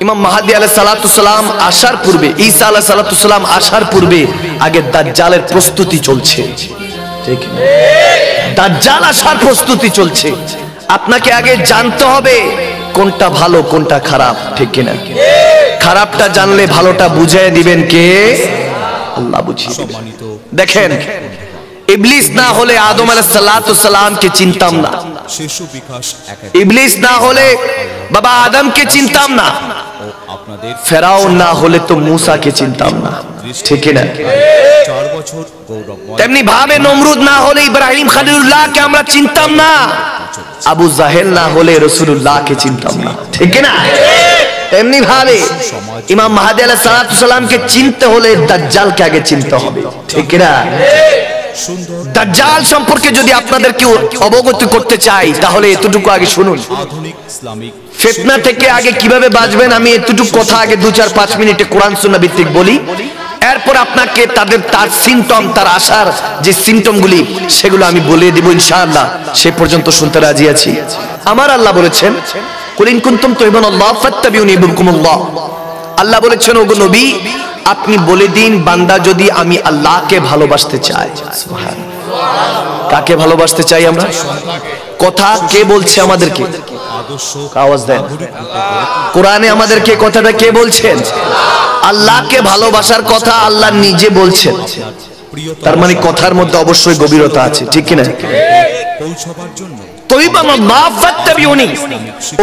ইমাম মাহদী আলাইহিস সালাতু সালাম আসার পূর্বে, ঈসা আলাইহিস সালাতু সালাম আসার পূর্বে আগে দাজ্জালের প্রস্তুতি চলছে। ঠিক, দাজ্জাল আসার প্রস্তুতি চলছে। আপনাকে আগে জানতে হবে কোনটা ভালো কোনটা খারাপ, ঠিক কিনা? খারাপটা জানলে ভালোটা বুঝিয়ে দিবেন কে? আল্লাহ বুঝিয়ে দিবেন। দেখেন, ইবলিস না হলে আদম আলাইহিস সালাতু সালামকে চিনতাম না, ইবলিস না হলে বাবা আদমকে চিনতাম না, ফেরাউন না হলে তো মূসাকে চিনতাম না, ঠিক না? তেমনি ভাবে নমরুদ না হলে ইব্রাহিম খলিলুল্লাহকে আমরা চিনতাম না, আবু জাহেল না হলে রাসূলুল্লাহকে চিনতাম না, ঠিক না? এমনি ভাবে ইমাম মাহদী আলাইহিস সালাতু সালামকে চিনতে হলে দাজ্জালকে আগে চিনতে হবে, ঠিক না? দাজ্জাল সম্পর্কে যদি আপনাদেরকে অবগত করতে চাই তাহলে এতটুকু আগে শুনুন। ফিতনা থেকে আগে কিভাবে বাঁচবেন আমি এতটুকু কথা আগে 2-4-5 মিনিটে কোরআন সুন্নাহ ভিত্তিক বলি। এরপর আপনাকে তার সিম্পটম, তার আসার যে সিম্পটমগুলি সেগুলো আমি বলে দিব ইনশাআল্লাহ। সে পর্যন্ত শুনতে রাজি আছি। আমার আল্লাহ বলেছেন, কুল ইন কুনতুম তুহিব্বুনাল্লাহ ফাত্তাবিউনি ইউহিব্বুকুমুল্লাহ। আল্লাহ বলেছেন, ওগো নবী আপনি বলে দিন বান্দা যদি আমি আল্লাহকে ভালোবাসতে চাই। সুবহানাল্লাহ। কাকে ভালোবাসতে চাই আমরা? কথা কে বলছে আমাদেরকে? আওয়াজ দেন। কোরআনে আমাদেরকে কথাটা কে বলছেন? আল্লাহকে ভালোবাসার কথা আল্লাহ নিজে বলছেন। তার মানে কথার মধ্যে অবশ্যই গভীরতা আছে, ঠিক কিনা?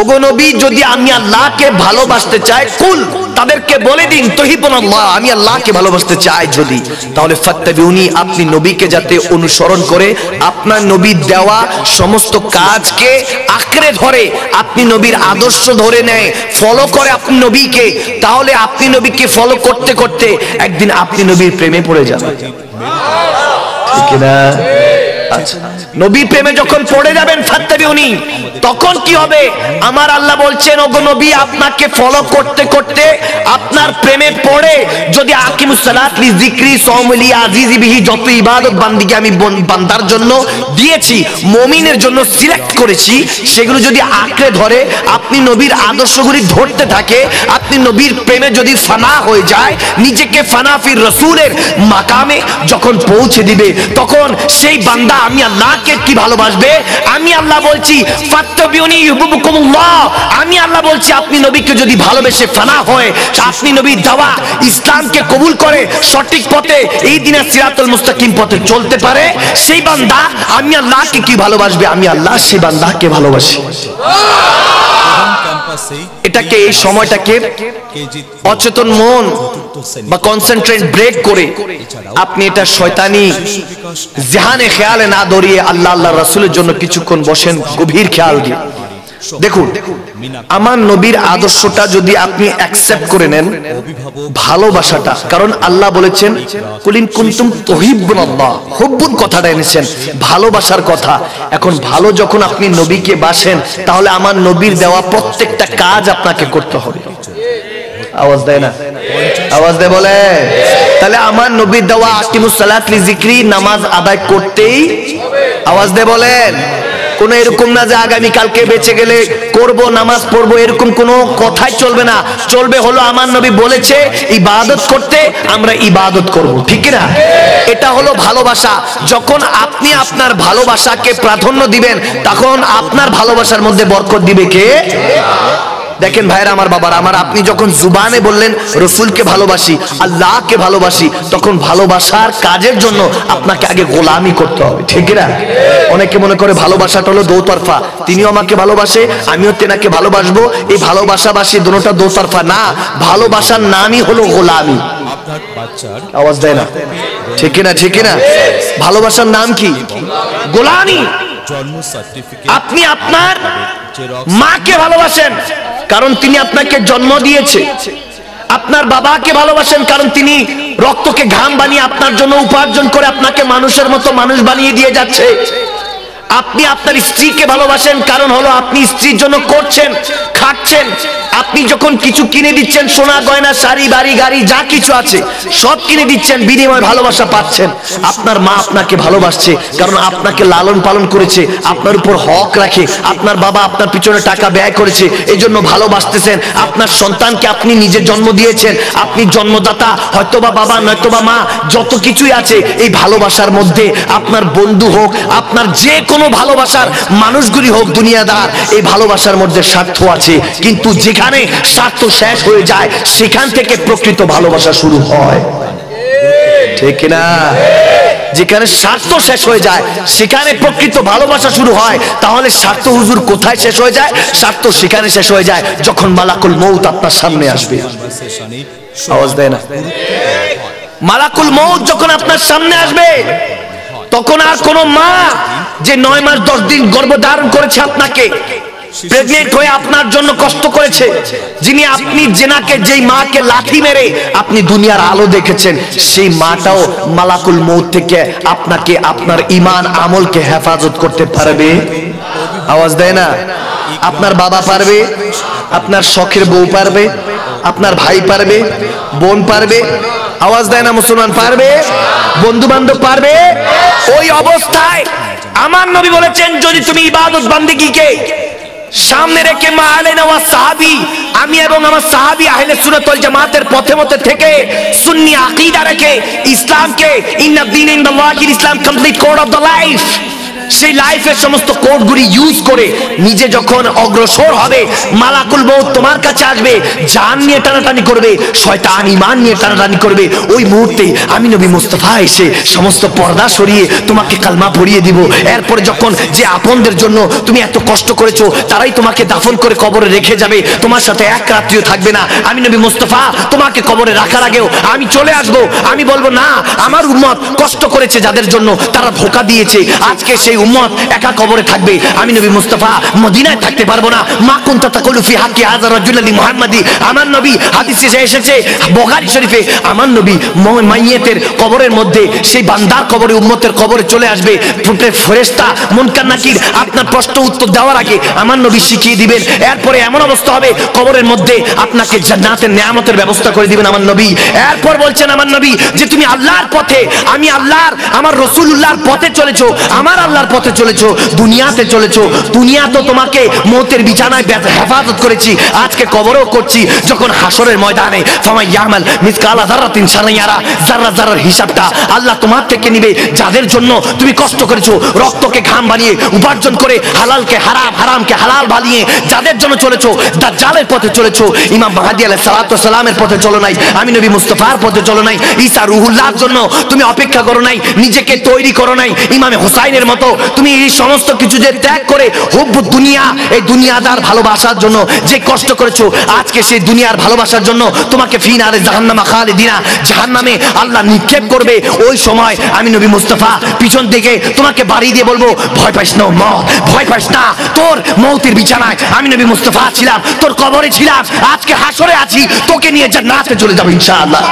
ওগো নবী যদি আমি আল্লাহকে ভালোবাসতে চাই, কুল তাদেরকে বলে দিন তুহিব্বুনাল্লাহ, আমি আল্লাহকে ভালোবাসতে চাই যদি, তাহলে ফাত্তাবিউনি আপনি নবীকে যাতে অনুসরণ করে আপনার নবীর দেওয়া সমস্ত কাজকে আঁকড়ে ধরে, আপনি নবীর আদর্শ ধরে নেয়, ফলো করে আপনি নবীকে, তাহলে আপনি নবীকে ফলো করতে করতে একদিন আপনি নবীর প্রেমে পড়ে যাবেন, ঠিক না? আচ্ছা, নবীর প্রেমে যখন পড়ে যাবেন ফাত্তাবিউনি, তখন কি হবে? আমার আল্লাহ বলছেন, ওগো নবী আপনাকে ফলো করতে করতে আপনার প্রেমে পড়ে যদি আকিমুস সালাত লি যিকরি সাওমলি আজিজি বিহি, যত ইবাদত বান্দিকে আমি বান্দার জন্য দিয়েছি, মুমিনের জন্য সিলেক্ট করেছি, সেগুলো যদি আঁকড়ে ধরে আপনি নবীর আদর্শগুলি ধরতে থাকে, আপনি নবীর প্রেমে যদি ফানা হয়ে যায়, নিজেকে ফানাফির রাসূলের মাকামে যখন পৌঁছে দিবে, তখন সেই বান্দা আমি আল্লাহকে কি ভালোবাসবে? আমি আল্লাহ বলছি ফাত্তাবিউনি ইউহিব্বুকুমুল্লাহ, আমি আল্লাহ বলছি আপনি নবীকে যদি ভালোবেসে ফানা হয়, আপনি নবীর দাওয়া ইসলামকে কবুল করে সঠিক পথে ইহদিনা সিরাতুল মুস্তাকিম পথে চলতে পারে, সেই বান্দা আমি আল্লাহকে কি ভালোবাসবে? আমি আল্লাহ সেই বান্দাকে ভালোবাসি। এটাকে, এই সময়টাকে অচেতন মন বা কনসেন্ট্রেট ব্রেক করে আপনি এটা শয়তানি জেহানে খেয়ালে না দৌড়িয়ে আল্লাহ আল্লাহ রাসূলের জন্য কিছুক্ষণ বসেন গভীর খেয়াল দিয়ে। দেখুন, আমার নবীর আদর্শটা যদি আপনি অ্যাকসেপ্ট করে নেন, ভালোবাসাটা, কারণ আল্লাহ বলেছেন কুল ইন কুনতুম তুহিব্বুনাল্লাহ, হুব্বুন কথাটা এনেছেন, ভালোবাসার কথা। এখন ভালো যখন আপনি নবীকে বাসেন, তাহলে আমার নবীর দেওয়া প্রত্যেকটা কাজ আপনাকে করতে হবে। আওয়াজ দেয় না? আওয়াজ দেয় বলে। তাহলে আমার নবীর দেওয়া আকিমুস সালাত লি যিকরি, নামাজ আদায় করতেই আওয়াজ দেয় বলেন। কোন এরকম না যে আগামী কালকে বেঁচে গেলে করব, নামাজ পড়বো, এরকম কোনো কথাই চলবে না। চলবে হলো আমার নবী বলেছে ইবাদত করতে, আমরা ইবাদত করব, ঠিক না? এটা হলো ভালোবাসা। যখন আপনি আপনার ভালোবাসাকে প্রাধান্য দিবেন, তখন আপনার ভালোবাসার মধ্যে বরকত দিবে কে? দেখেন ভাইরা আমার, বাবারা আমার, আপনি যখন জুবানে বললেন রাসূলকে ভালোবাসি, আল্লাহকে ভালোবাসি, তখন ভালোবাসার কাজের জন্য আপনাকে আগে গোলামি করতে হবে, ঠিক না? অনেকে মনে করে ভালোবাসাটা হলো দোতরফা, তিনিও আমাকে ভালোবাসে আমিও তেনাকে ভালোবাসবো, এই ভালোবাসাবাসী দুটোটা দোতরফা না। ভালোবাসার নামই হলো গোলামি। আওয়াজ দেয় না? ঠিক না? ঠিক না? ভালোবাসার নাম কি? গোলামি। আপনি আপনার মাকে ভালোবাসেন কারণ তিনি আপনাকে জন্ম দিয়েছে, আপনার বাবাকে ভালোবাসেন কারণ তিনি রক্তকে ঘাম বানিয়ে আপনার জন্য উপার্জন করে আপনাকে মানুষের মতো মানুষ বানিয়ে দিয়ে যাচ্ছে। আপনি আপনার স্ত্রীকে ভালোবাসেন কারণ হলো আপনি স্ত্রীর জন্য করছেন, খাচ্ছেন, আপনি যখন কিছু কিনে দিচ্ছেন, সোনা গয়না শাড়ি বাড়ি গাড়ি যা কিছু আছে সব কিনে দিচ্ছেন, বিনিময় ভালোবাসা পাচ্ছেন। আপনার মা আপনাকে ভালোবাসছে, কারণ আপনাকে লালন পালন করেছে, আপনার উপর হক রাখে। আপনার বাবা আপনার পিছনে টাকা ব্যয় করেছে, এই জন্য ভালোবাসতেছেন। আপনার সন্তানকে আপনি নিজে জন্ম দিয়েছেন, আপনি জন্মদাতা, হয়তোবা বাবা নয়তোবা মা, যত কিছুই আছে এই ভালোবাসার মধ্যে। আপনার বন্ধু হোক, আপনার যে কোনো ভালোবাসার মানুষগুলি হোক দুনিয়াদার, এই ভালোবাসার মধ্যে স্বার্থ আছে। কিন্তু যেখানে স্বার্থ শেষ হয়ে যায় সেখান থেকে প্রকৃত ভালোবাসা শুরু হয়, ঠিক না? যেখানে স্বার্থ শেষ হয়ে যায় সেখানে প্রকৃত ভালোবাসা শুরু হয়। তাহলে স্বার্থ হুজুর কোথায় শেষ হয়ে যায়? স্বার্থ সেখানে শেষ হয়ে যায় যখন মালাকুল মউত আপনার সামনে আসবে। আওয়াজ দেয় না? মালাকুল মউত যখন আপনার সামনে আসবে, তখন আর কোন মা যে 9 মাস 10 দিন গর্ভধারণ করেছে, আপনাকে প্রেগনেন্ট হয়ে আপনার জন্য কষ্ট করেছে, যিনি আপনি জেনাকে, যেই মাকে লাথি মেরে আপনি দুনিয়ার আলো দেখেছেন, সেই মাটাও মালাকুল মউত থেকে আপনাকে, আপনার ঈমান আমলকে হেফাজত করতে পারবে? আওয়াজ দেয় না? আপনার বাবা পারবে, আপনার শখের বউ পারবে, আপনার ভাই পারবে, বোন পারবে, আওয়াজ দেয় না মুসলমান, পারবে, বন্ধু বান্ধব পারবে। ওই অবস্থায় আমার নবী বলেছেন, যদি তুমি ইবাদত বান্দেগীকে সামনে রেখে মা আলাইনা ওয়া সাহাবী, আমি এবং আমার সাহাবী আহলে সুন্নাত ওয়াল জামাতের পথে মতে থেকে সুন্নি আকীদা রেখে ইসলামকে, ইন্না দ্বীন ইনদাল্লাহিল ইসলাম, complete code of the life, সেই লাইফের সমস্ত কোডগুলি ইউজ করে নিজে যখন অগ্রসর হবে, মালাকুল মউত তোমার কাছে আসবে, জান নিয়ে টানাটানি করবে, শয়তান ঈমান নিয়ে টানাটানি করবে। ওই মুহূর্তে আমি নবী মুস্তাফা এসে সমস্ত পর্দা সরিয়ে তোমাকে কালমা পড়িয়ে দিব। এরপরে যখন যে আপনদের জন্য তুমি এত কষ্ট করেছো তারাই তোমাকে দাফন করে কবরে রেখে যাবে, তোমার সাথে এক রাত্রিও থাকবে না, আমি নবী মুস্তাফা তোমাকে কবরে রাখার আগেও আমি চলে আসবো। আমি বলবো না, আমার উম্মত কষ্ট করেছে যাদের জন্য, তারা ধোঁকা দিয়েছে, আজকে সেই উম্মত একা কবরে থাকবে। আমি নবী মুস্তাফা মদিনায় থাকতে পারবো না। মা কুনতা তাকুলু ফি হাক্কি হাযা রাজুল মুহাম্মাদি, আমার নবী হাদিসে এসেছে বুখারী শরীফে, আমার নবী মাইয়েতের কবরের মধ্যে, সেই বান্দার কবরে, উম্মতের কবরে চলে আসবে ফেরেশতা মুনকার নাকির, আপনার প্রশ্ন উত্তর দেওয়ার আগে আমার নবী শিখিয়ে দিবেন। এরপরে এমন অবস্থা হবে কবরের মধ্যে আপনাকে জান্নাতের নিয়ামতের ব্যবস্থা করে দিবেন আমার নবী। এরপর বলছেন আমার নবী যে তুমি আল্লাহর পথে, আমি আল্লাহর, আমার রাসূলুল্লাহর পথে চলেছো, আমার আল্লাহর পথে চলেছো, দুনিয়াতে চলেছো। দুনিয়া তো তোমাকে মওতের বিছানায় হেফাজত করেছি, আজকে কবরও করছি। যখন হাসরের ময়দানে ফামাই ইয়ামাল মিসকালা যাররাতিন শাররান ইয়ারা, যারা যারার হিসাবটা আল্লাহ তোমার থেকে নিবে। যাদের জন্য তুমি কষ্ট করেছো, রক্তকে ঘাম বানিয়ে উপার্জন করে, হালালকে হারাম, হারামকে হালাল বানিয়ে যাদের জন্য চলেছো, দাজ্জালের পথে চলেছো, ইমাম মাহদী আলাইহিস সালাতু সালামের পথে চলো নাই, আমি নবী মুস্তাফার পথে চলো নাই, ঈসা রুহুল্লাহর জন্য তুমি অপেক্ষা করো নাই, নিজেকে তৈরি করো নাই ইমামে হুসাইনের মতো। তুমি এই সমস্ত কিছু যে ত্যাগ করে হুব্বু দুনিয়া, এই দুনিয়াদার ভালোবাসার জন্য যে কষ্ট করেছো, আজকে সেই দুনিয়ার ভালোবাসার জন্য তোমাকে ফি নারে জাহান্নামা খালিদিনা, জাহান্নামে আল্লাহ নিক্ষেপ করবে। ওই সময় আমি নবী মুস্তাফা পিছন থেকে তোমাকে বাড়ি দিয়ে বলবো, ভয় পাইস না মত, ভয় পাইস না, তোর মওতের বিছানায় আমি নবী মুস্তাফা ছিলাম, তোর কবরে ছিলাম, আজকে হাসরে আছি, তোকে নিয়ে জান্নাতে চলে যাব ইনশাআল্লাহ।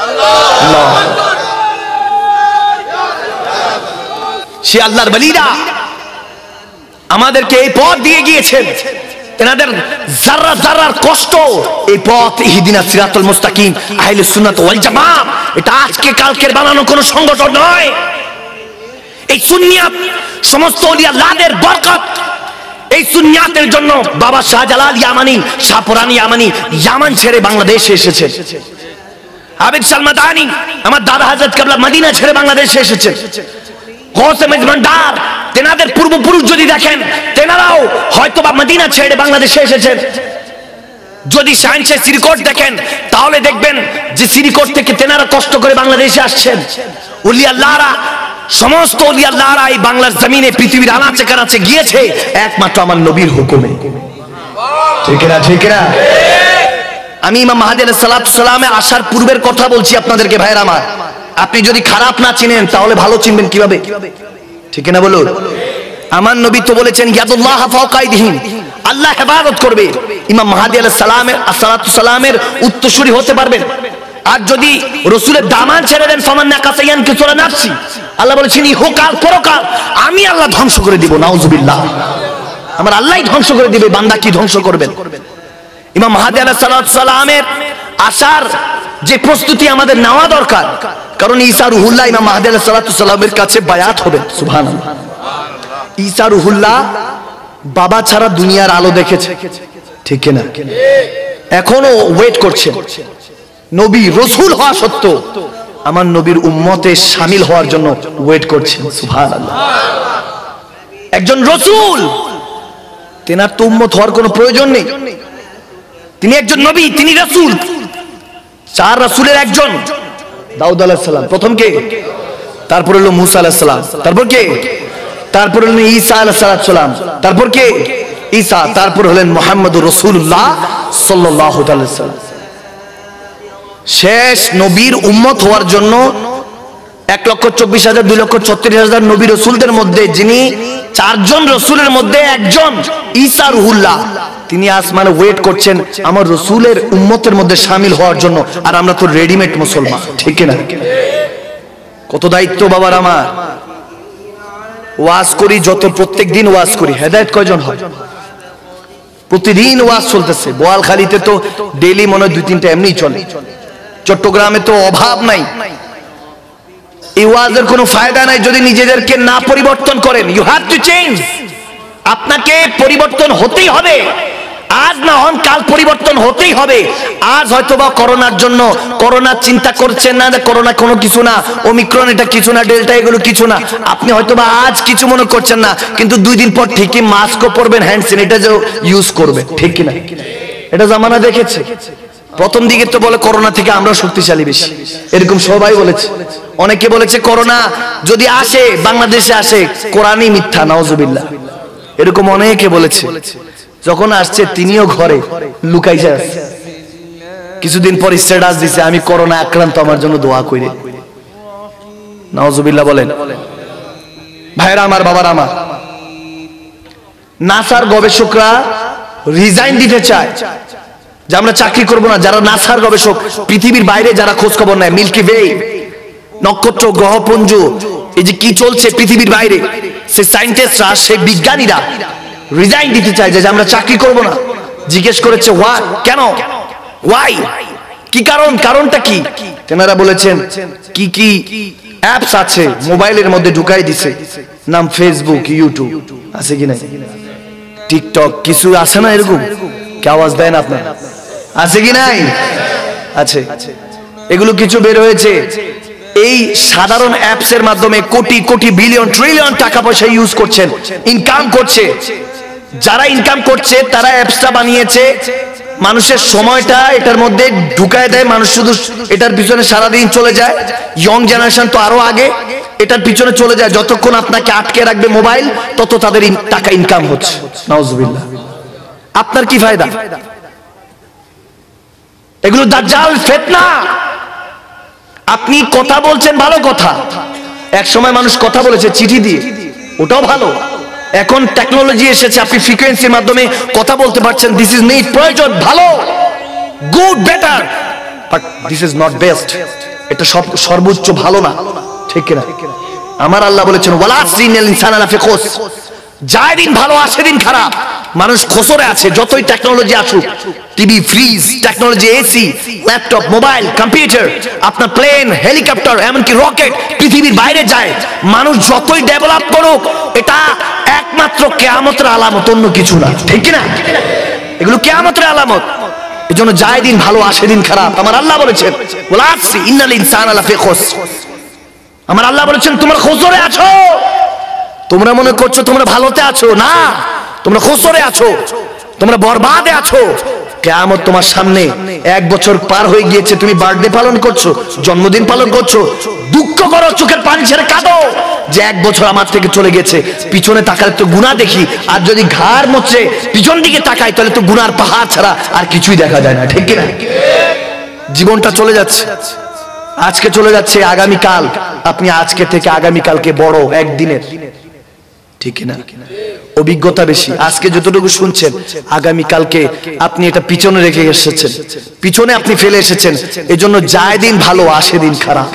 আল্লাহ, সে আল্লাহর ওয়ালিরা আমাদেরকে এই পথ দিয়ে গিয়েছেন, এনাদের যারা যারার কষ্ট, এই পথ ইহদিনাস সিরাতুল মুস্তাকিম, আহলে সুন্নাত ওয়াল জামাত, এটা আজকে কালকের বানানো কোনো সংগঠন নয়। এই সুন্নিয়াত সমস্ত ওলিয়া আল্লাহর বরকত। এই সুন্নিয়াতের জন্য বাবা শাহজালাল ইয়ামানি, শাহপুরান ইয়ামানি ইয়ামান ছেড়ে বাংলাদেশে এসেছে। আবেদ সালমাদানি, আমার দাদা হযরত কিবলা মদিনা ছেড়ে বাংলাদেশে এসেছে। গৌসে মেজবান্ডার, তেনাদের পূর্বপুরুষ যদি দেখেন, তেনারাও হয়তোবা মদিনা ছেড়ে বাংলাদেশে এসেছেন। যদি সায়েন্সের সিরিকট দেখেন তাহলে দেখবেন যে সিরিকট থেকে তেনারা কষ্ট করে বাংলাদেশে আসছেন। ওলি আল্লাহরা, সমস্ত ওলি আল্লাহরা এই বাংলার জমিনে পৃথিবীর আনাচে কানাচে গিয়েছে একমাত্র আমার নবীর হুকুমে। ঠিক না? ঠিক না? আমি ইমাম মাহদী আলাইহিস সালাতু সালামে আসার পূর্বের কথা বলছি আপনাদেরকে ভাইরা আমার। আপনি যদি খারাপ না চিনেন তাহলে ভালো চিনবেন কিভাবে? ঠিক না বলুন? আমার নবী তো বলেছেন ইয়াদুল্লাহ ফাওকা আইদিহিম, আল্লাহ হেফাজত করবে। ইমাম মাহদী আলাইহিস সালামের আসসালাতু সালামের উত্তরসূরি হতে পারবেন। আর যদি রাসূলের দামান ছেড়ে দেন, ফামান নাকাসায়ান কিসুরা নাফসি, আল্লাহ বলেছেন ইহকাল পরকাল আমি আল্লাহ ধ্বংস করে দিব। নাউজুবিল্লাহ। আমার আল্লাহই ধ্বংস করে দিবে, বান্দা কি ধ্বংস করবেন? ইমাম মাহদী আলাইহিস সালামের আসার যে প্রস্তুতি আমাদের নেওয়া দরকার, কারণ ঈসা রুহুল্লাহ ইমাম মাহদী আলাইহিস সালামের কাছে বায়াত হবে। সুবহানাল্লাহ। ঈসা রুহুল্লাহ বাবা ছাড়া দুনিয়ার আলো দেখেছে, ঠিক কিনা? এখনো ওয়েট করছে নবী রাসূল হওয়া সত্ত্বেও আমার নবীর উম্মতে শামিল হওয়ার জন্য ওয়েট করছেন। সুবহানাল্লাহ। একজন রাসূল, তেনার তো উম্মত হওয়ার কোনো প্রয়োজন নেই, তিনি একজন নবী, তিনি রাসূল। চার রাসূলের একজন দাউদ আলাইহিস সালাম, প্রথম কে? তারপর হলো মূসা আলাইহিস সালাম, তারপর কে? তারপর হলেন ঈসা আলাইহিস সালাম, তারপর কে? ঈসা, তারপর হলেন মুহাম্মদুর রাসূলুল্লাহ সাল্লাল্লাহু আলাইহি ওয়াসাল্লাম। শেষ নবীর উম্মত হওয়ার জন্য 1,24,000 2,36,000 নবী রাসূলদের মধ্যে যিনি চারজন রাসূলের মধ্যে একজন ঈসা রুহুল্লাহ, তিনি আসমানে ওয়েট করছেন আমার রাসূলের উম্মতের মধ্যে শামিল হওয়ার জন্য। আর আমরা তো রেডিমেড মুসলমান, ঠিক না? কত দায়িত্ব বাবার আমার। ওয়াজ করি যত, প্রত্যেকদিন ওয়াজ করি, হেদায়েত কয়জন হয়? প্রতিদিন ওয়াজ চলতেছে। বোয়ালখালীতে তো ডেইলি মনে হয় 2-3টা এমনি চলে। চট্টগ্রামে তো অভাব নাই। এই ওয়াজের কোনো ফায়দা নাই যদি নিজেদেরকে না পরিবর্তন করেন। You have to change. আপনাকে পরিবর্তন হতেই হবে। আজ না হন কাল পরিবর্তন হতেই হবে। আজ হয়তোবা করোনার জন্য করোনার চিন্তা করছেন না, করোনা কোনো কিছু না, ওমিক্রন এটা কিছু না, ডেল্টা এগুলো কিছু না, আপনি হয়তোবা আজ কিছু মনে করছেন না, কিন্তু 2 দিন পর ঠিকই মাস্কও পরবেন, হ্যান্ড স্যানিটাইজার ইউজ করবেন, ঠিক কিনা? এটা জামানা দেখেছে। প্রথম দিকে তো বলে করোনা থেকে আমরা শক্তিশালী বেশি, এরকম সবাই বলেছে। অনেকে বলেছে করোনা যদি আসে বাংলাদেশে আসে, কোরআনই মিথ্যা, নাউজুবিল্লাহ, এরকম অনেকে বলেছে। যখন আসছে তিনিও ঘরে লুকাইছে আছে। কিছুদিন পর স্ট্যাটাস দিছে আমি করোনা আক্রান্ত, আমার জন্য দোয়া কইরে। নাউজুবিল্লাহ বলেন। ভাইরা আমার, বাবার আমার, নাসার গবেষকরা রিজাইন দিতে চায় যে আমরা চাকরি করব না। যারা নাসার গবেষক, পৃথিবীর বাইরে যারা খোঁজ খবর নেয়, মিল্কি ওয়ে, নক্ষত্র, গ্রহপুঞ্জ, এই যে কি চলছে পৃথিবীর বাইরে, সেই সায়েন্টিস্টরা, সেই বিজ্ঞানীরা রিজাইন দিতে চায় যে আমরা চাকরি করব না। জিজ্ঞেস করেছে কেন, ওয়াই, কি কারণ, কারণটা কি? তেনারা বলেছেন কি কি অ্যাপস আছে মোবাইলের মধ্যে ঢুকাই দিছে, নাম ফেসবুক, ইউটিউব, আছে কি না, টিকটক, কিছু আছে না এরকম? কি আওয়াজ দেন আপনার? আছে কি নাই? আছে। এগুলো কিছু বের হয়েছে। এই সাধারণ অ্যাপস এর মাধ্যমে কোটি কোটি বিলিয়ন ট্রিলিয়ন টাকা পয়সা ইউজ করছেন, ইনকাম করছে। যারা ইনকাম করছে তারা অ্যাপসটা বানিয়েছে, মানুষের সময়টা এটার মধ্যে ঢুকায় দেয়, মানুষ শুধু এটার পিছনে সারাদিন চলে যায়। ইয়ং জেনারেশন তো আরো আগে এটার পিছনে চলে যায়। যতক্ষণ আপনাকে আটকে রাখবে মোবাইল, তত তাদের টাকা ইনকাম হচ্ছে। নাউজুবিল্লাহ। আপনার কি ফায়দা? এগুলো দাজ্জাল, ফিতনা। আপনি কথা বলছেন ভালো কথা, এক সময় মানুষ কথা বলেছে চিঠি দিয়ে, ওটাও ভালো। এখন টেকনোলজি এসেছে, আপনি ফ্রিকোয়েন্সির মাধ্যমে কথা বলতে পারছেন। দিস ইজ নিড, প্রয়োজন, ভালো, good, better, but this is not best. এটা সর্বোচ্চ ভালো না, ঠিক কিনা? আমার আল্লাহ বলেছেন ওয়ালা আসরিনাল ইনসানা লাফি খুস, যায় দিন ভালো আসে দিন খারাপ। মানুষ খসরে আছে। যতই টেকনোলজি আসুক, TV, fridge, technology, AC, laptop, mobile, computer, আপনার প্লেন, হেলিকপ্টার, এমনকি রকেট পৃথিবীর বাইরে যায়। মানুষ যতই ডেভেলপ করুক, এটা একমাত্র কিয়ামতের আলামত, অন্য কিছু না, ঠিক না? এগুলো কিয়ামতের আলামত। এজন্য যায় দিন ভালো আসে দিন খারাপ। আমার আল্লাহ বলেছেন ওয়ালা আসরি ইন্নাল ইনসানা লাফি খুস। আমার আল্লাহ বলেছেন তোমরা খসরে আছো। তোমরা মনে করছো তোমরা ভালোতে আছো, না, তোমরা খসরে আছো, তোমরা বরবাদে আছো। কিয়ামত তোমার সামনে। 1 বছর পার হয়ে গিয়েছে, তুমি বার্থডে পালন করছো, জন্মদিন পালন করছো, দুঃখ করো, চোখের পানি ছেড়ে কাঁদো যে 1 বছর আমার থেকে চলে গেছে। পিছনে তাকালে তো গুনাহ দেখি, আর যদি ঘাড় মোচে পিছন দিকে তাকাই তাহলে তো গুনার পাহাড় ছাড়া আর কিছুই দেখা যায় না, ঠিক কি না? জীবনটা চলে যাচ্ছে, আজকে চলে যাচ্ছে, আগামীকাল। আপনি আজকে থেকে আগামীকালকে বড় একদিনের, ঠিক না? অভিজ্ঞতা বেশি। আজকে যতটুকু শুনছেন, আগামীকালকে আপনি এটা পিছনে রেখে এসেছেন, পিছনে আপনি ফেলে এসেছেন। এজন্য যায় দিন ভালো আসে দিন খারাপ,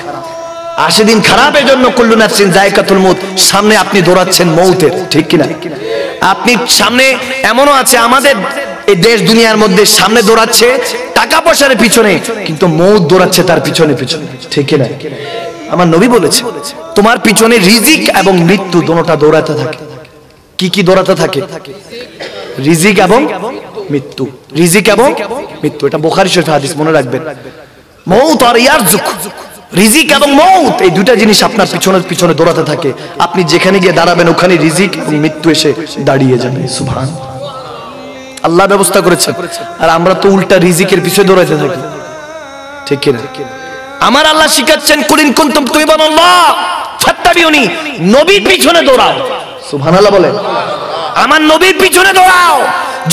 আসে দিন খারাপ। এজন্য কুল্লু নাফসিন যায়কাতুল মউত, সামনে আপনি দৌড়াচ্ছেন মৌতের, ঠিক কিনা? আপনি সামনে এমনও আছে আমাদের এই দেশ দুনিয়ার মধ্যে সামনে দৌড়াচ্ছে টাকা পয়সার পিছনে, কিন্তু মৌত দৌড়াচ্ছে তার পিছনে পিছনে, ঠিক না? আমার নবী বলেছে তোমার পিছনে রিজিক এবং মৃত্যু দুটোটা দৌড়াতে থাকে। কি কি দৌড়াতে থাকে? রিজিক এবং মৃত্যু, রিজিক এবং মৃত্যু। এটা বুখারী শরীফের হাদিস, মনে রাখবেন। মৌত আর ইয়ারজুক, রিজিক এবং মৌত, এই দুটা জিনিস আপনার পিছনের পিছনে দৌড়াতে থাকে। আপনি যেখানে গিয়ে দাঁড়াবেন ওখানে রিজিক এবং মৃত্যু এসে দাঁড়িয়ে যাবে। সুবহানাল্লাহ, আল্লাহ ব্যবস্থা করেছেন। আর আমরা তো উল্টা রিজিকের পিছনে দৌড়াতে থাকি, ঠিক কিনা? আমার আল্লাহ শিখাচ্ছেন কুলিন কুনতুম তুহিব্বুনাল্লাহ ফাত্তাবিউনি, নবীর পিছনে দৌড়াও। সুবহানাল্লাহ বলে, আমার নবীর পিছনে দৌড়াও।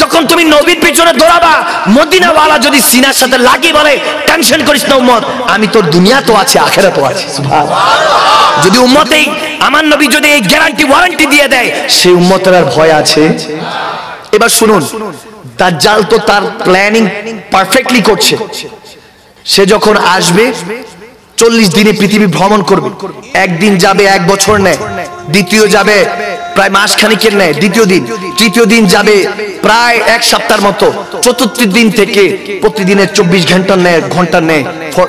যখন তুমি নবীর পিছনে দৌড়াবা, মদিনাওয়ালা যদি সিনার সাথে লাগিয়ে বলে টেনশন করিস না উম্মত, আমি তোর দুনিয়া তো আছে আখিরাতও আছে। সুবহানাল্লাহ, যদি উম্মতেই আমার নবী যদি এই গ্যারান্টি ওয়ারেন্টি দিয়ে দেয়, সেই উম্মতের আর ভয় আছে? এবার শুনুন, দাজ্জাল তো তার প্ল্যানিং পারফেক্টলি করছে। সে যখন আসবে 40 দিনে পৃথিবী ভ্রমণ করবে। একদিন যাবে 1 বছর নেয়, দ্বিতীয় যাবে প্রায় মাস খানিকের নেয় দ্বিতীয় দিন, তৃতীয় দিন যাবে প্রায় 1 সপ্তাহের মতো, চতুর্থ দিন থেকে প্রতিদিনের 24 ঘন্টার নেয়